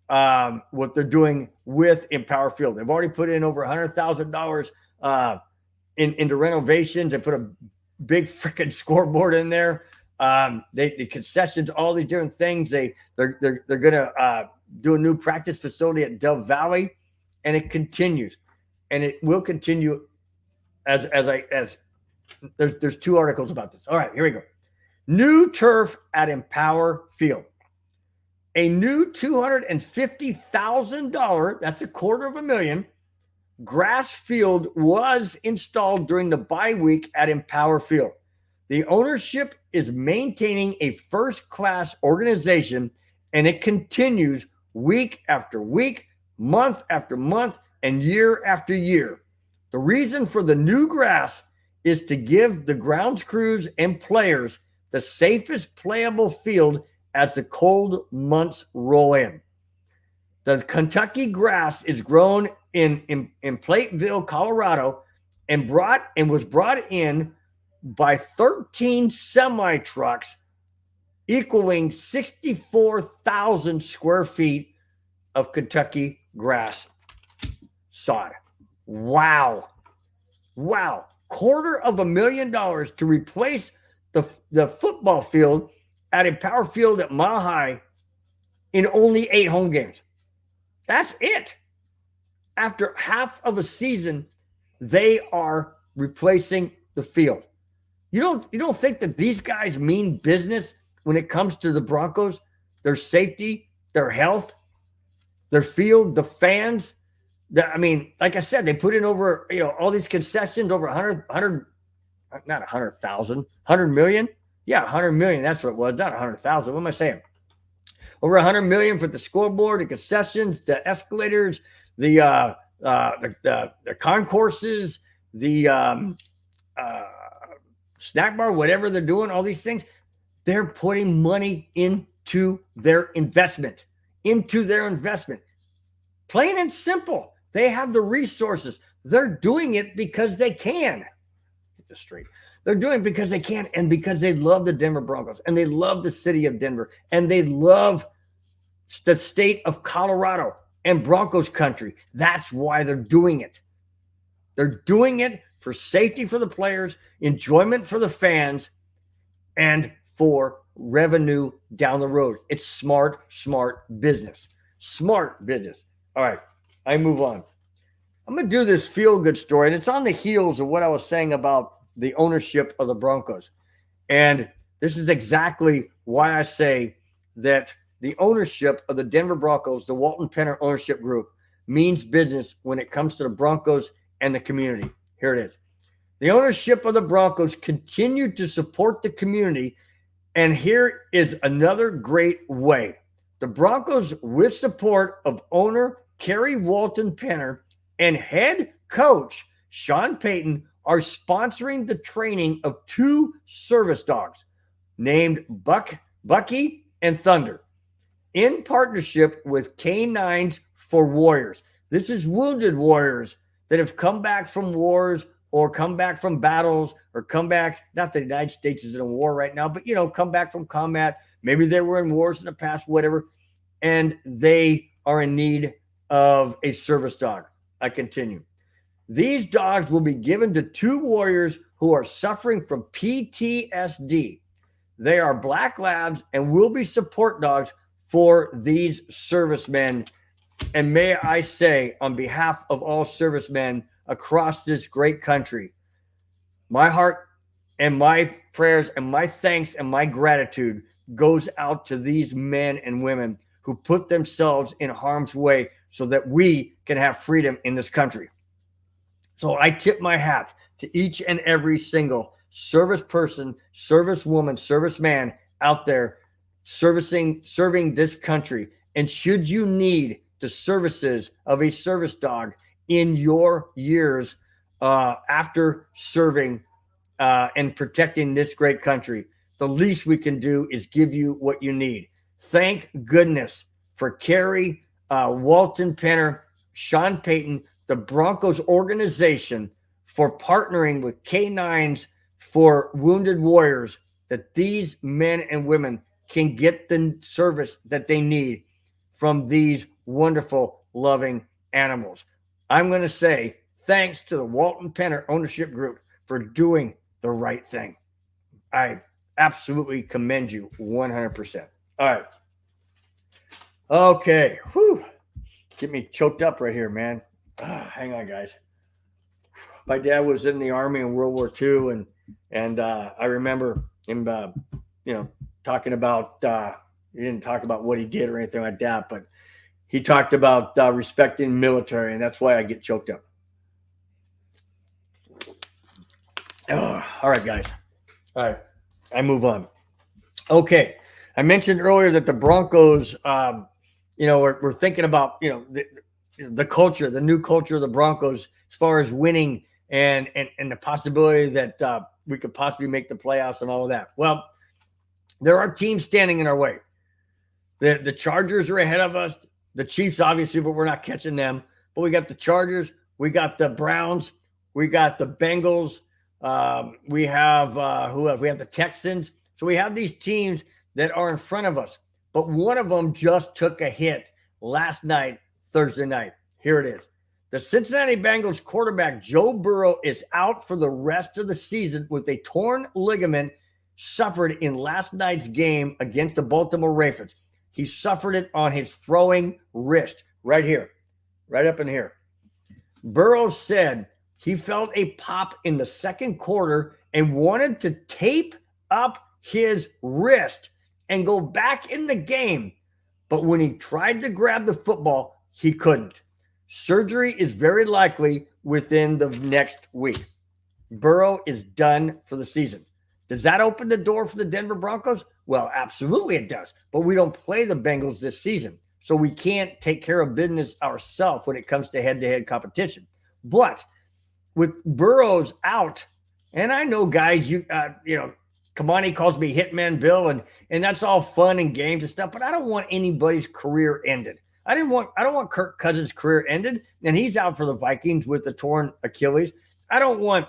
what they're doing with Empower Field. They've already put in over $100,000 into renovations. They put a big freaking scoreboard in there. The concessions, all these different things. They're gonna do a new practice facility at Dove Valley, and it continues, and it will continue as there's two articles about this. All right, here we go. New turf at Empower Field. A new $250,000, that's $250,000, grass field was installed during the bye week at Empower Field. The ownership is maintaining a first-class organization, and it continues week after week, month after month, and year after year. The reason for the new grass is to give the grounds crews and players the safest playable field as the cold months roll in. The Kentucky grass is grown in Plateville, Colorado, and was brought in by 13 semi-trucks, equaling 64,000 square feet of Kentucky grass sod. Wow. $250,000 to replace the football field at Empower Field at Mile High in only 8 home games. That's it. After half of a season, they are replacing the field. You don't think that these guys mean business when it comes to the Broncos, their safety, their health, their field, the fans? I mean, like I said, they put in over, all these concessions, over 100, not 100,000, 100 million. Yeah, 100 million. That's what it was. Not 100,000. What am I saying? Over 100 million for the scoreboard, the concessions, the escalators, the concourses, the snack bar, whatever they're doing, all these things. They're putting money into their investment. Plain and simple. They have the resources. They're doing it because they can. Get this straight. They're doing it because they can, and because they love the Denver Broncos, and they love the city of Denver, and they love the state of Colorado and Broncos country. That's why they're doing it. They're doing it for safety for the players, enjoyment for the fans, and for revenue down the road. It's smart business. Smart business. All right, I move on. I'm going to do this feel-good story, and it's on the heels of what I was saying about the ownership of the Broncos. And this is exactly why I say that the ownership of the Denver Broncos, the Walton Penner ownership group, means business when it comes to the Broncos and the community. Here it is. The ownership of the Broncos continued to support the community, and here is another great way. The Broncos, with support of owner Kerry Walton Penner and head coach Sean Payton, are sponsoring the training of 2 service dogs named Bucky and Thunder in partnership with Canines for Warriors. This is wounded warriors that have come back from wars or come back from battles or come back, not that the United States is in a war right now, but, come back from combat. Maybe they were in wars in the past, whatever, and they are in need of a service dog. I continue. These dogs will be given to 2 warriors who are suffering from PTSD. They are black labs and will be support dogs for these servicemen. And may I say, on behalf of all servicemen across this great country, my heart and my prayers and my thanks and my gratitude goes out to these men and women who put themselves in harm's way so that we can have freedom in this country. So I tip my hat to each and every single service person, service woman, service man out there serving this country. And should you need the services of a service dog in your years after serving and protecting this great country, the least we can do is give you what you need. Thank goodness for Kerry Walton Penner, Sean Payton, the Broncos organization, for partnering with Canines for Wounded Warriors, that these men and women can get the service that they need from these wonderful, loving animals. I'm going to say thanks to the Walton Penner ownership group for doing the right thing. I absolutely commend you 100%. All right. Okay. Whew. Get me choked up right here, man. Hang on, guys. My dad was in the Army in World War II, and I remember him, talking about. He didn't talk about what he did or anything like that, but he talked about respecting military, and that's why I get choked up. All right, guys. All right, I move on. Okay, I mentioned earlier that the Broncos, we're thinking about the culture, the new culture of the Broncos as far as winning and the possibility that we could possibly make the playoffs and all of that. Well, there are teams standing in our way. The Chargers are ahead of us. The Chiefs, obviously, but we're not catching them. But we got the Chargers. We got the Browns. We got the Bengals. We have who else? We have the Texans. So we have these teams that are in front of us. But one of them just took a hit last night, Thursday night. Here it is. The Cincinnati Bengals quarterback Joe Burrow is out for the rest of the season with a torn ligament suffered in last night's game against the Baltimore Ravens. He suffered it on his throwing wrist right here, right up in here. Burrow said he felt a pop in the second quarter and wanted to tape up his wrist and go back in the game. But when he tried to grab the football, he couldn't. Surgery is very likely within the next week. Burrow is done for the season. Does that open the door for the Denver Broncos? Well, absolutely it does. But we don't play the Bengals this season, so we can't take care of business ourselves when it comes to head-to-head competition. But with Burrow's out, and I know guys, Kamani calls me Hitman Bill, and that's all fun and games and stuff, but I don't want anybody's career ended. I don't want Kirk Cousins' career ended, and he's out for the Vikings with the torn Achilles. I don't want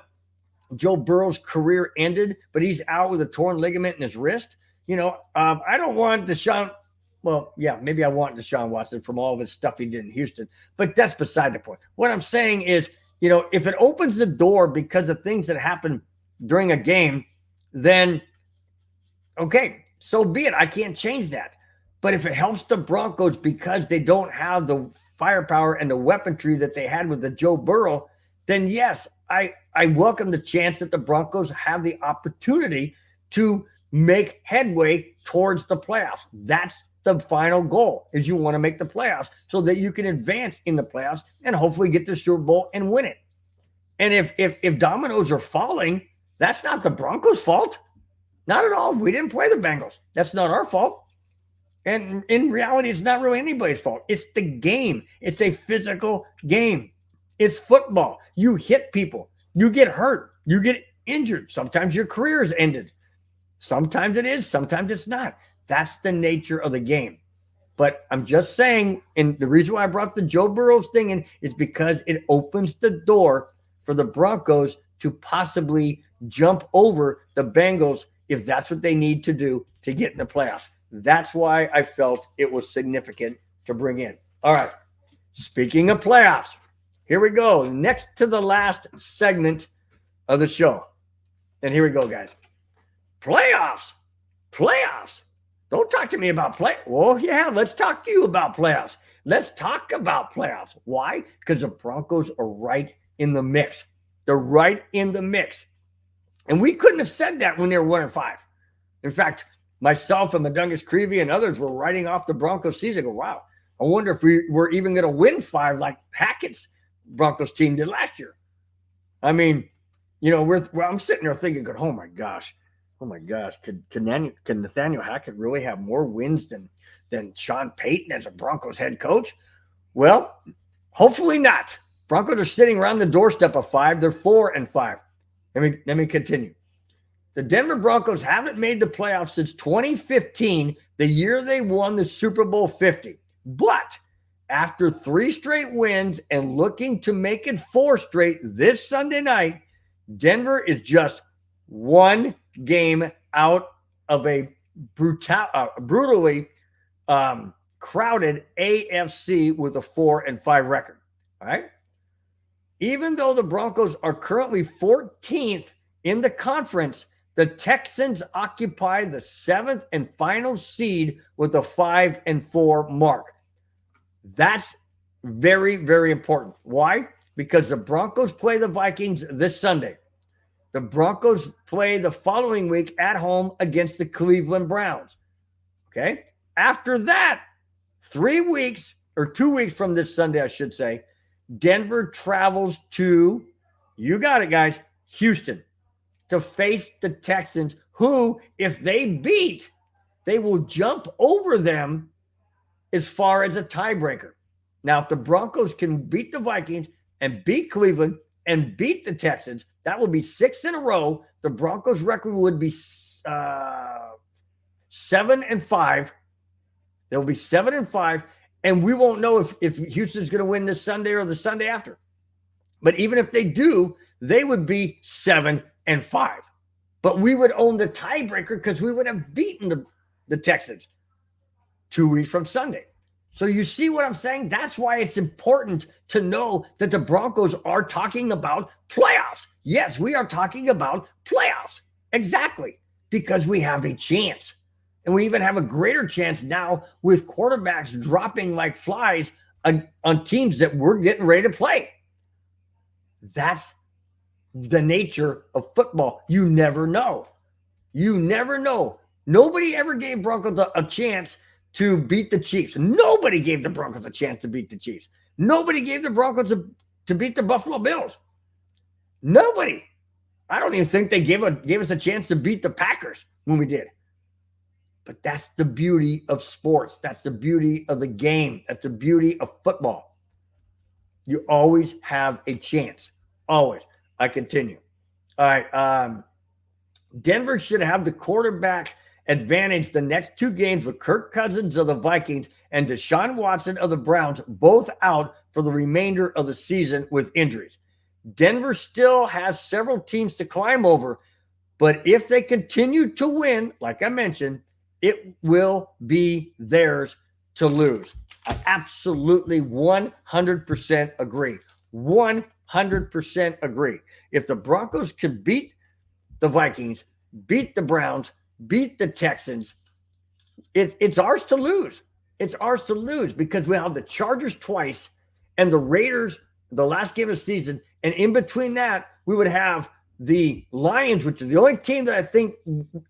Joe Burrow's career ended, but he's out with a torn ligament in his wrist. I don't want Deshaun. Well, yeah, maybe I want Deshaun Watson from all of his stuff he did in Houston, but that's beside the point. What I'm saying is, if it opens the door because of things that happen during a game, then okay, so be it. I can't change that. But if it helps the Broncos because they don't have the firepower and the weaponry that they had with the Joe Burrow, then yes, I welcome the chance that the Broncos have the opportunity to make headway towards the playoffs. That's the final goal, is you want to make the playoffs so that you can advance in the playoffs and hopefully get the Super Bowl and win it. And if dominoes are falling, that's not the Broncos' fault. Not at all. We didn't play the Bengals. That's not our fault. And in reality, it's not really anybody's fault. It's the game. It's a physical game. It's football. You hit people. You get hurt. You get injured. Sometimes your career is ended. Sometimes it is. Sometimes it's not. That's the nature of the game. But I'm just saying, and the reason why I brought the Joe Burrows thing in is because it opens the door for the Broncos to possibly jump over the Bengals if that's what they need to do to get in the playoffs. That's why I felt it was significant to bring in. All right. Speaking of playoffs, here we go. Next to the last segment of the show. And here we go, guys. Playoffs. Don't talk to me about play. Well, yeah, let's talk to you about playoffs. Let's talk about playoffs. Why? Because the Broncos are right in the mix. They're right in the mix. And we couldn't have said that when they were 1-5. In fact, myself and Mungus Creevy and others were writing off the Broncos season. Go, wow, I wonder if we were even going to win 5 like Hackett's Broncos team did last year. I mean, I'm sitting there thinking, oh my gosh, can Nathaniel Hackett really have more wins than Sean Payton as a Broncos head coach? Well, hopefully not. Broncos are sitting around the doorstep of 5. They're 4-5. Let me continue. The Denver Broncos haven't made the playoffs since 2015, the year they won the Super Bowl 50. But after 3 straight wins and looking to make it 4 straight this Sunday night, Denver is just 1 game out of a brutally crowded AFC with a 4-5 record. All right. Even though the Broncos are currently 14th in the conference, the Texans occupy the 7th and final seed with a 5-4 mark. That's very, very important. Why? Because the Broncos play the Vikings this Sunday. The Broncos play the following week at home against the Cleveland Browns. Okay? After that, 3 weeks or 2 weeks from this Sunday, I should say, Denver travels to, you got it, guys, Houston, to face the Texans, who, if they beat, they will jump over them as far as a tiebreaker. Now, if the Broncos can beat the Vikings and beat Cleveland and beat the Texans, that will be 6 in a row. The Broncos' record would be 7-5. They'll be 7-5. And we won't know if Houston's going to win this Sunday or the Sunday after. But even if they do, they would be 7-5. But we would own the tiebreaker because we would have beaten the Texans 2 weeks from Sunday. So you see what I'm saying? That's why it's important to know that the Broncos are talking about playoffs. Yes, we are talking about playoffs. Exactly. Because we have a chance. And we even have a greater chance now with quarterbacks dropping like flies on teams that we're getting ready to play. That's the nature of football. You never know. You never know. Nobody ever gave Broncos a chance to beat the Chiefs. Nobody gave the Broncos a chance to beat the Chiefs. Nobody gave the Broncos to beat the Buffalo Bills. Nobody. I don't even think they gave us a chance to beat the Packers when we did. But that's the beauty of sports. That's the beauty of the game. That's the beauty of football. You always have a chance. Always. I continue. All right. Denver should have the quarterback advantage the next two games with Kirk Cousins of the Vikings and Deshaun Watson of the Browns both out for the remainder of the season with injuries. Denver still has several teams to climb over, but if they continue to win, like I mentioned, it will be theirs to lose. I absolutely 100% agree. 100% agree. If the Broncos can beat the Vikings, beat the Browns, beat the Texans, it's ours to lose. It's ours to lose because we have the Chargers twice and the Raiders the last game of the season. And in between that, we would have the Lions, which is the only team that I think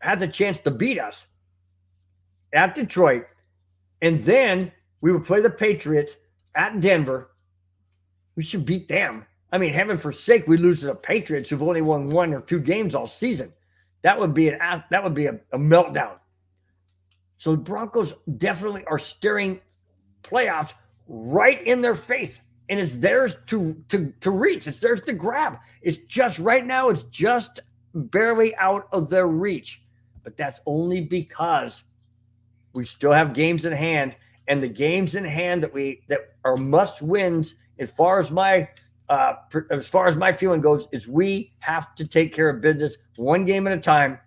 has a chance to beat us at Detroit. And then we would play the Patriots at Denver. We should beat them. I mean, heaven forsake, we lose to the Patriots who've only won 1 or 2 games all season. That would be a meltdown. So the Broncos definitely are staring playoffs right in their face, and it's theirs to reach. It's theirs to grab. It's just right now, it's just barely out of their reach. But that's only because we still have games in hand, and the games in hand that are must wins as far as my feeling goes is we have to take care of business one game at a time.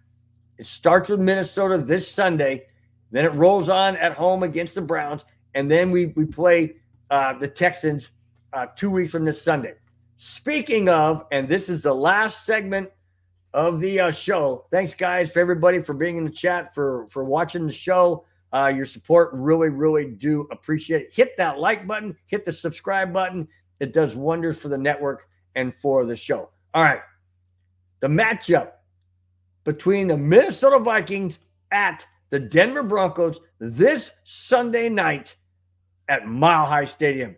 It starts with Minnesota this Sunday. Then it rolls on at home against the Browns. And then we play the Texans 2 weeks from this Sunday. Speaking of, and this is the last segment of the show. Thanks, guys, for everybody for being in the chat, for watching the show. Your support, really, really do appreciate it. Hit that like button. Hit the subscribe button. It does wonders for the network and for the show. All right. The matchup between the Minnesota Vikings at the Denver Broncos this Sunday night at Mile High Stadium.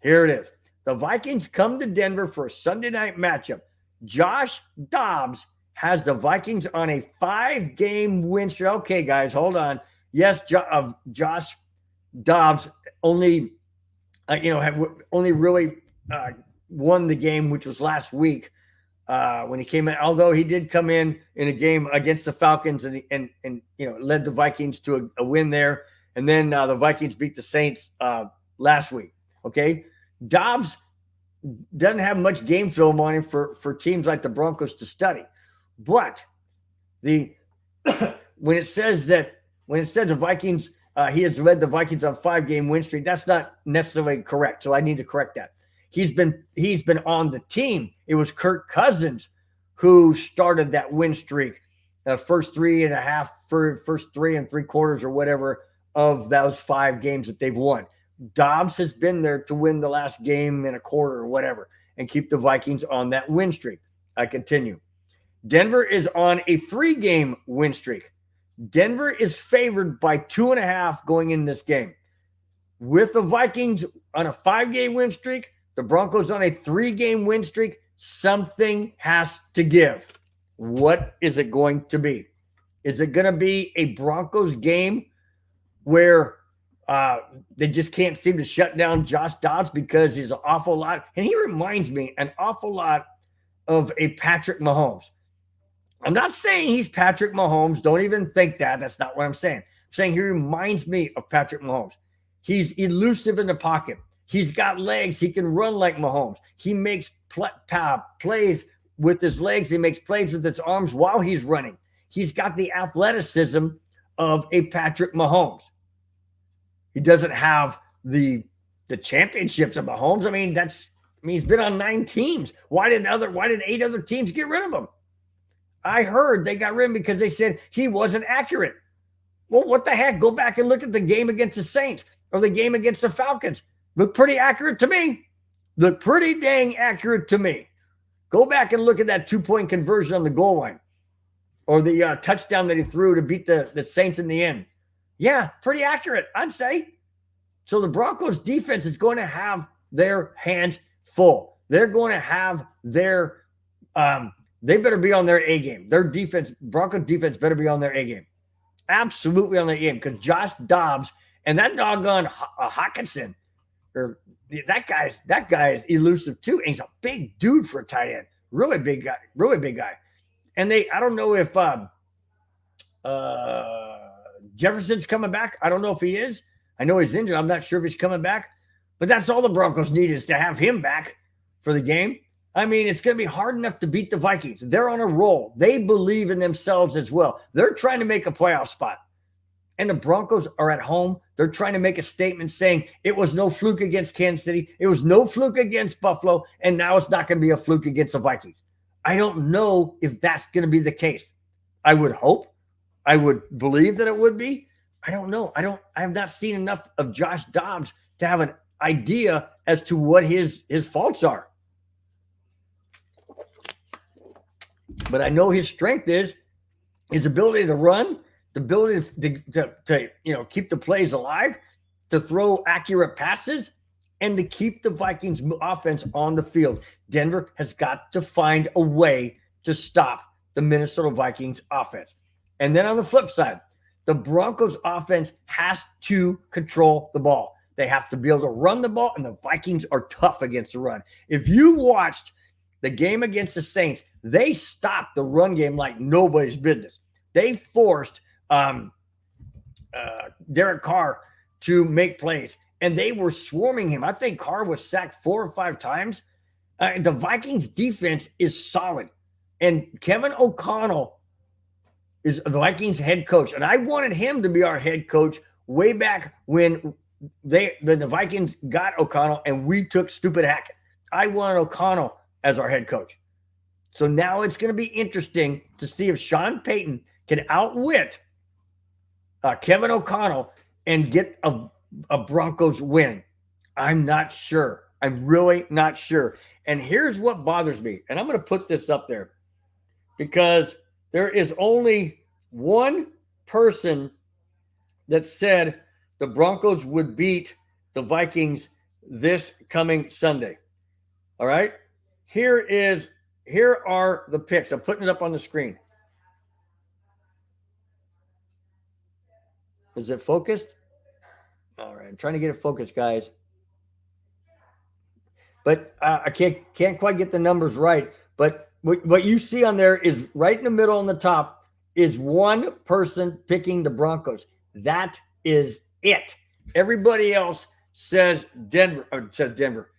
Here it is. The Vikings come to Denver for a Sunday night matchup. Josh Dobbs has the Vikings on a 5-game win streak. Okay, guys, hold on. Yes, Josh Dobbs only really won the game, which was last week when he came in. Although he did come in a game against the Falcons and led the Vikings to a win there. And then the Vikings beat the Saints last week. Okay, Dobbs doesn't have much game film on him for teams like the Broncos to study. But when it says the Vikings, he has led the Vikings on 5-game win streak, that's not necessarily correct. So I need to correct that. He's been on the team. It was Kirk Cousins who started that win streak, first 3 3/4 or whatever of those 5 games that they've won. Dobbs has been there to win the last game in a quarter or whatever and keep the Vikings on that win streak. I continue. Denver is on a 3-game win streak. Denver is favored by 2.5 going in this game. With the Vikings on a 5-game win streak, the Broncos on a 3-game win streak, something has to give. What is it going to be? Is it going to be a Broncos game where they just can't seem to shut down Josh Dobbs because he's an awful lot? And he reminds me an awful lot of a Patrick Mahomes. I'm not saying he's Patrick Mahomes. Don't even think that. That's not what I'm saying. I'm saying he reminds me of Patrick Mahomes. He's elusive in the pocket. He's got legs. He can run like Mahomes. He makes plays with his legs. He makes plays with his arms while he's running. He's got the athleticism of a Patrick Mahomes. He doesn't have the championships of Mahomes. I mean, he's been on 9 teams. Why did 8 other teams get rid of him? I heard they got rid of him because they said he wasn't accurate. Well, what the heck? Go back and look at the game against the Saints or the game against the Falcons. Look pretty accurate to me. Look pretty dang accurate to me. Go back and look at that 2-point conversion on the goal line or the touchdown that he threw to beat the Saints in the end. Yeah, pretty accurate, I'd say. So the Broncos defense is going to have their hands full. They're going to have their they better be on their A game. Their defense, Broncos defense better be on their A game. Absolutely on their A game, because Josh Dobbs and that doggone Hawkinson, or that guy is elusive too. And he's a big dude for a tight end. Really big guy. And I don't know if Jefferson's coming back. I don't know if he is. I know he's injured. I'm not sure if he's coming back. But that's all the Broncos need, is to have him back for the game. I mean, it's going to be hard enough to beat the Vikings. They're on a roll. They believe in themselves as well. They're trying to make a playoff spot. And the Broncos are at home. They're trying to make a statement saying it was no fluke against Kansas City. It was no fluke against Buffalo. And now it's not going to be a fluke against the Vikings. I don't know if that's going to be the case. I would hope. I would believe that it would be. I don't know. I have not seen enough of Josh Dobbs to have an idea as to what his faults are. But I know his strength is his ability to run, the ability to keep the plays alive, to throw accurate passes, and to keep the Vikings offense on the field. Denver has got to find a way to stop the Minnesota Vikings offense. And then on the flip side, the Broncos offense has to control the ball. They have to be able to run the ball, and the Vikings are tough against the run. If you watched the game against the Saints, they stopped the run game like nobody's business. They forced Derek Carr to make plays, and they were swarming him. I think Carr was sacked 4 or 5 times. The Vikings defense is solid, and Kevin O'Connell is the Vikings head coach, and I wanted him to be our head coach way back when the Vikings got O'Connell and we took stupid Hackett. I wanted O'Connell as our head coach. So now it's going to be interesting to see if Sean Payton can outwit Kevin O'Connell and get a Broncos win. I'm not sure. I'm really not sure. And here's what bothers me. And I'm going to put this up there because there is only one person that said the Broncos would beat the Vikings this coming Sunday. All right? Here are the picks. I'm putting it up on the screen. Is it focused? All right. I'm trying to get it focused, guys. But I can't quite get the numbers right. But what you see on there is right in the middle on the top is one person picking the Broncos. That is it. Everybody else says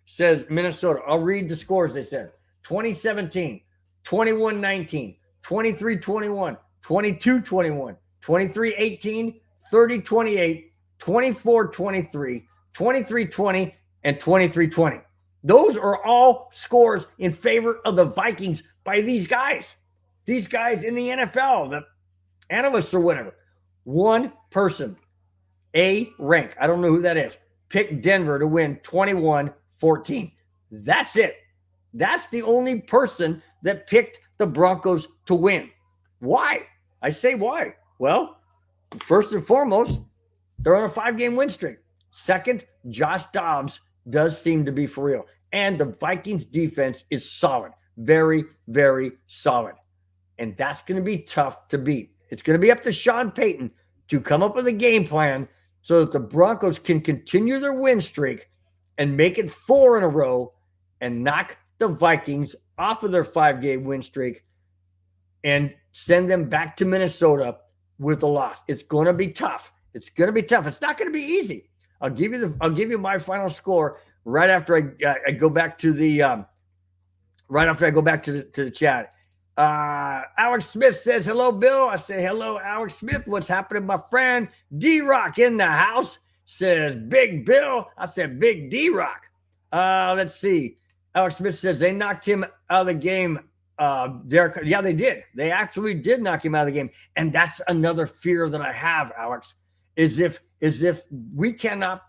says Minnesota. I'll read the scores they said. 2017, 21-19, 23-21, 22-21, 23-18, 30-28, 24-23, 23-20, and 23-20. Those are all scores in favor of the Vikings by these guys. These guys in the NFL, the analysts or whatever. One person, A rank, I don't know who that is, picked Denver to win 21-14. That's it. That's the only person that picked the Broncos to win. Why? I say why. Well, first and foremost, they're on a 5-game win streak. Second, Josh Dobbs does seem to be for real. And the Vikings defense is solid. Very, very solid. And that's going to be tough to beat. It's going to be up to Sean Payton to come up with a game plan so that the Broncos can continue their win streak and make it 4 in a row and knock the Vikings off of their 5-game win streak and send them back to Minnesota with a loss. It's going to be tough. It's going to be tough. It's not going to be easy. I'll give you my final score right after I go back to the the chat. Alex Smith says, hello, Bill. I say, hello, Alex Smith. What's happening, my friend? D-Rock in the house says, Big Bill. I said, Big D-Rock. Let's see. Alex Smith says they knocked him out of the game. Derek, yeah, they did. They actually did knock him out of the game. And that's another fear that I have, Alex, is if we cannot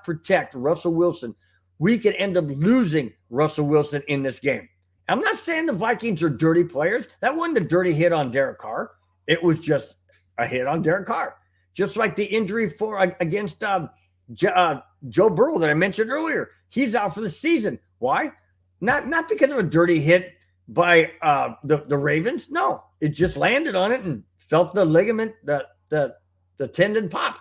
protect Russell Wilson, we could end up losing Russell Wilson in this game. I'm not saying the Vikings are dirty players. That wasn't a dirty hit on Derek Carr. It was just a hit on Derek Carr. Just like the injury against Joe Burrow that I mentioned earlier. He's out for the season. Why? Not because of a dirty hit by the Ravens. No, it just landed on it and felt the ligament, the tendon pop.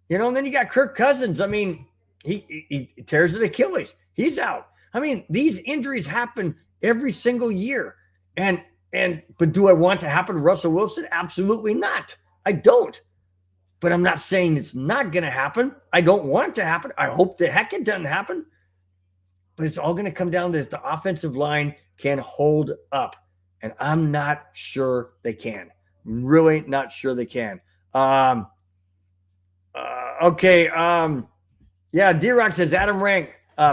And then you got Kirk Cousins. I mean, he tears his Achilles. He's out. I mean, these injuries happen every single year. But do I want to happen to Russell Wilson? Absolutely not. I don't. But I'm not saying it's not going to happen. I don't want it to happen. I hope the heck it doesn't happen. But it's all going to come down to if the offensive line can hold up. And I'm not sure they can. I'm really not sure they can. Okay. Yeah, D-Rock says Adam Rank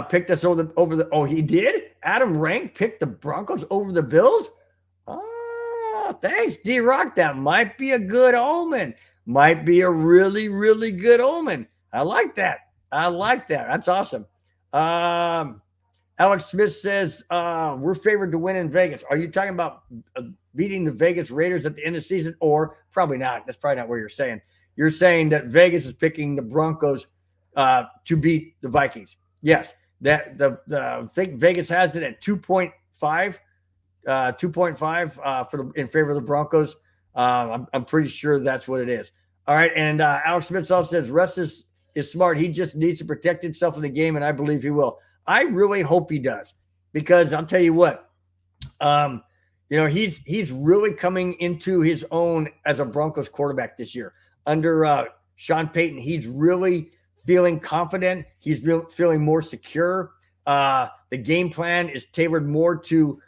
picked us over the. Oh, he did? Adam Rank picked the Broncos over the Bills? Oh, thanks, D-Rock. That might be a good omen. Might be a really, really good omen. I like that. That's awesome. Alex Smith says, we're favored to win in Vegas. Are you talking about beating the Vegas Raiders at the end of the season? Or probably not. That's probably not what you're saying. You're saying that Vegas is picking the Broncos to beat the Vikings. Yes. That I think Vegas has it at 2.5 in favor of the Broncos. I'm pretty sure that's what it is. All right. And Alex Smith also says Russ is smart. He just needs to protect himself in the game, and I believe he will. I really hope he does, because I'll tell you what, he's really coming into his own as a Broncos quarterback this year. Under Sean Payton, he's really feeling confident. He's feeling more secure. The game plan is tailored more to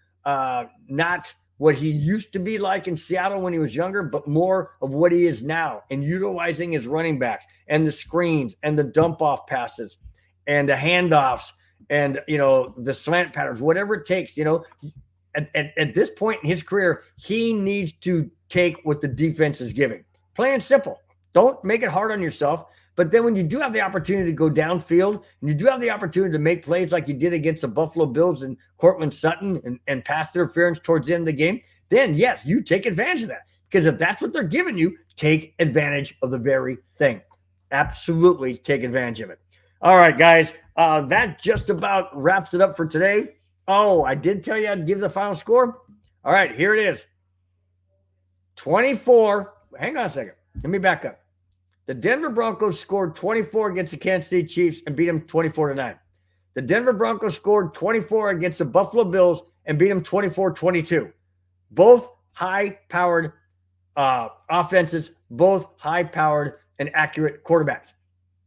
not what he used to be like in Seattle when he was younger, but more of what he is now, and utilizing his running backs and the screens and the dump off passes and the handoffs and, the slant patterns, whatever it takes. At this point in his career, he needs to take what the defense is giving. Plain and simple. Don't make it hard on yourself. But then when you do have the opportunity to go downfield, and you do have the opportunity to make plays like you did against the Buffalo Bills and Cortland Sutton and pass interference towards the end of the game, then yes, you take advantage of that. Because if that's what they're giving you, take advantage of the very thing. Absolutely take advantage of it. All right, guys, that just about wraps it up for today. Oh, I did tell you I'd give the final score. All right, here it is. 24. Hang on a second. Let me back up. The Denver Broncos scored 24 against the Kansas City Chiefs and beat them 24-9. The Denver Broncos scored 24 against the Buffalo Bills and beat them 24-22. Both high-powered offenses, both high-powered and accurate quarterbacks.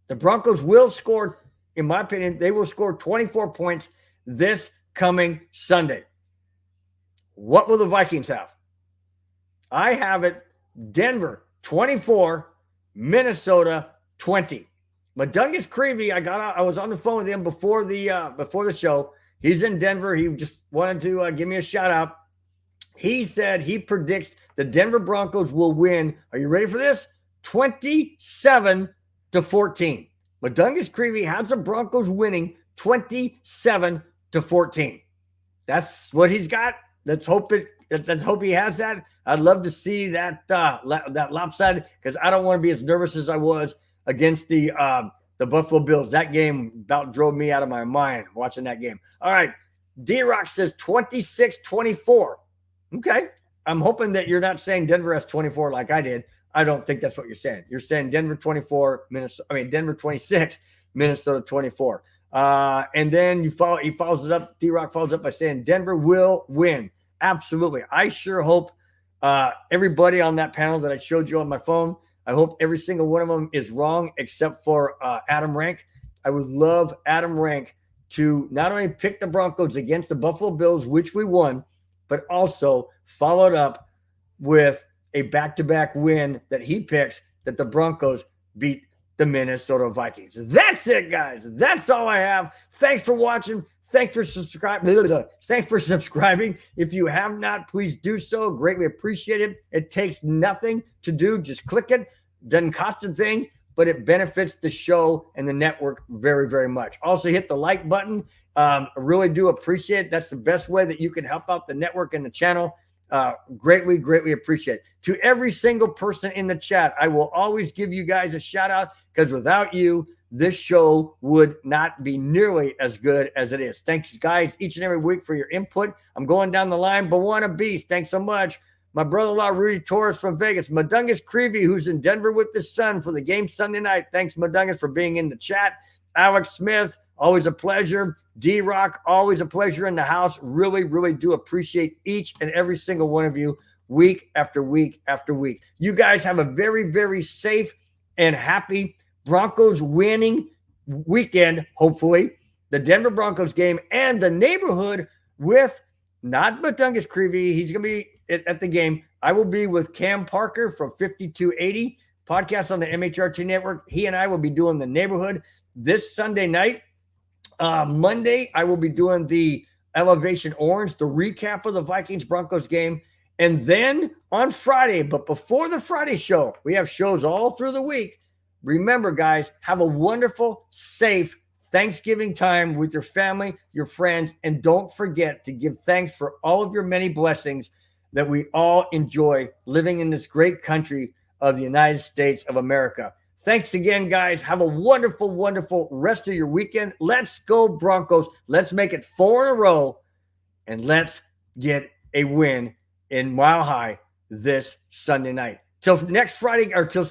The Broncos will score, in my opinion, they will score 24 points this coming Sunday. What will the Vikings have? I have it Denver 24, Minnesota 20. Mungus Creevy, I was on the phone with him before the show. He's in Denver. He just wanted to give me a shout out. He said he predicts the Denver Broncos will win. Are you ready for this? 27-14. Mungus Creevy has the Broncos winning 27-14. That's what he's got. Let's hope he has that. I'd love to see that lopsided, because I don't want to be as nervous as I was against the Buffalo Bills. That game about drove me out of my mind watching that game. All right. D-Rock says 26-24. Okay. I'm hoping that you're not saying Denver has 24 like I did. I don't think that's what you're saying. You're saying Denver 24, Denver 26, Minnesota 24. And then he follows it up. D-Rock follows up by saying Denver will win. Absolutely. I sure hope everybody on that panel that I showed you on my phone, I hope every single one of them is wrong except for Adam Rank. I would love Adam Rank to not only pick the Broncos against the Buffalo Bills, which we won, but also followed up with a back-to-back win that he picks that the Broncos beat the Minnesota Vikings. That's it, guys. That's all I have. Thanks for watching. Thanks for subscribing. If you have not, please do so. Greatly appreciate it. It takes nothing to do. Just click it. Doesn't cost a thing. but it benefits the show and the network very, very much. Also, hit the like button. I really do appreciate it. That's the best way that you can help out the network and the channel. Greatly, greatly appreciate it. To every single person in the chat, I will always give you guys a shout out, because without you, this show would not be nearly as good as it is. Thanks, guys, each and every week for your input. I'm going down the line. Bawana Beast, thanks so much. My brother-in-law, Rudy Torres from Vegas. Mungus Creevy, who's in Denver with his son for the game Sunday night. Thanks, Mungus, for being in the chat. Alex Smith, always a pleasure. D-Rock, always a pleasure in the house. Really, really do appreciate each and every single one of you week after week after week. You guys have a very, very safe and happy Broncos winning weekend, hopefully. The Denver Broncos game and the neighborhood with not Mungus Creevy. He's going to be at the game. I will be with Cam Parker from 5280 podcast on the MHRT network. He and I will be doing the neighborhood this Sunday night. Monday, I will be doing the Elevation Orange, the recap of the Vikings-Broncos game. And then on Friday, but before the Friday show, we have shows all through the week. Remember, guys, have a wonderful, safe Thanksgiving time with your family, your friends, and don't forget to give thanks for all of your many blessings that we all enjoy living in this great country of the United States of America. Thanks again, guys. Have a wonderful, wonderful rest of your weekend. Let's go, Broncos. Let's make it 4 in a row, and let's get a win in Mile High this Sunday night. Till next Friday, or till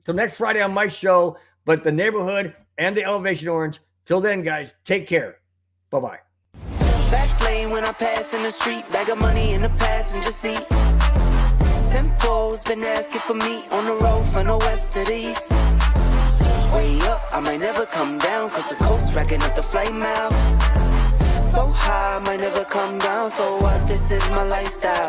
next Friday on my show, but the neighborhood and the Elevation Orange. Till then, guys, take care. Bye-bye. Fast lane when I pass in the street, bag of money in the passenger seat. Simcoe's been asking for me on the road from the west to the east. Way up, I might never come down, cause the coast racking up the flame out. So high, I might never come down, so what, this is my lifestyle.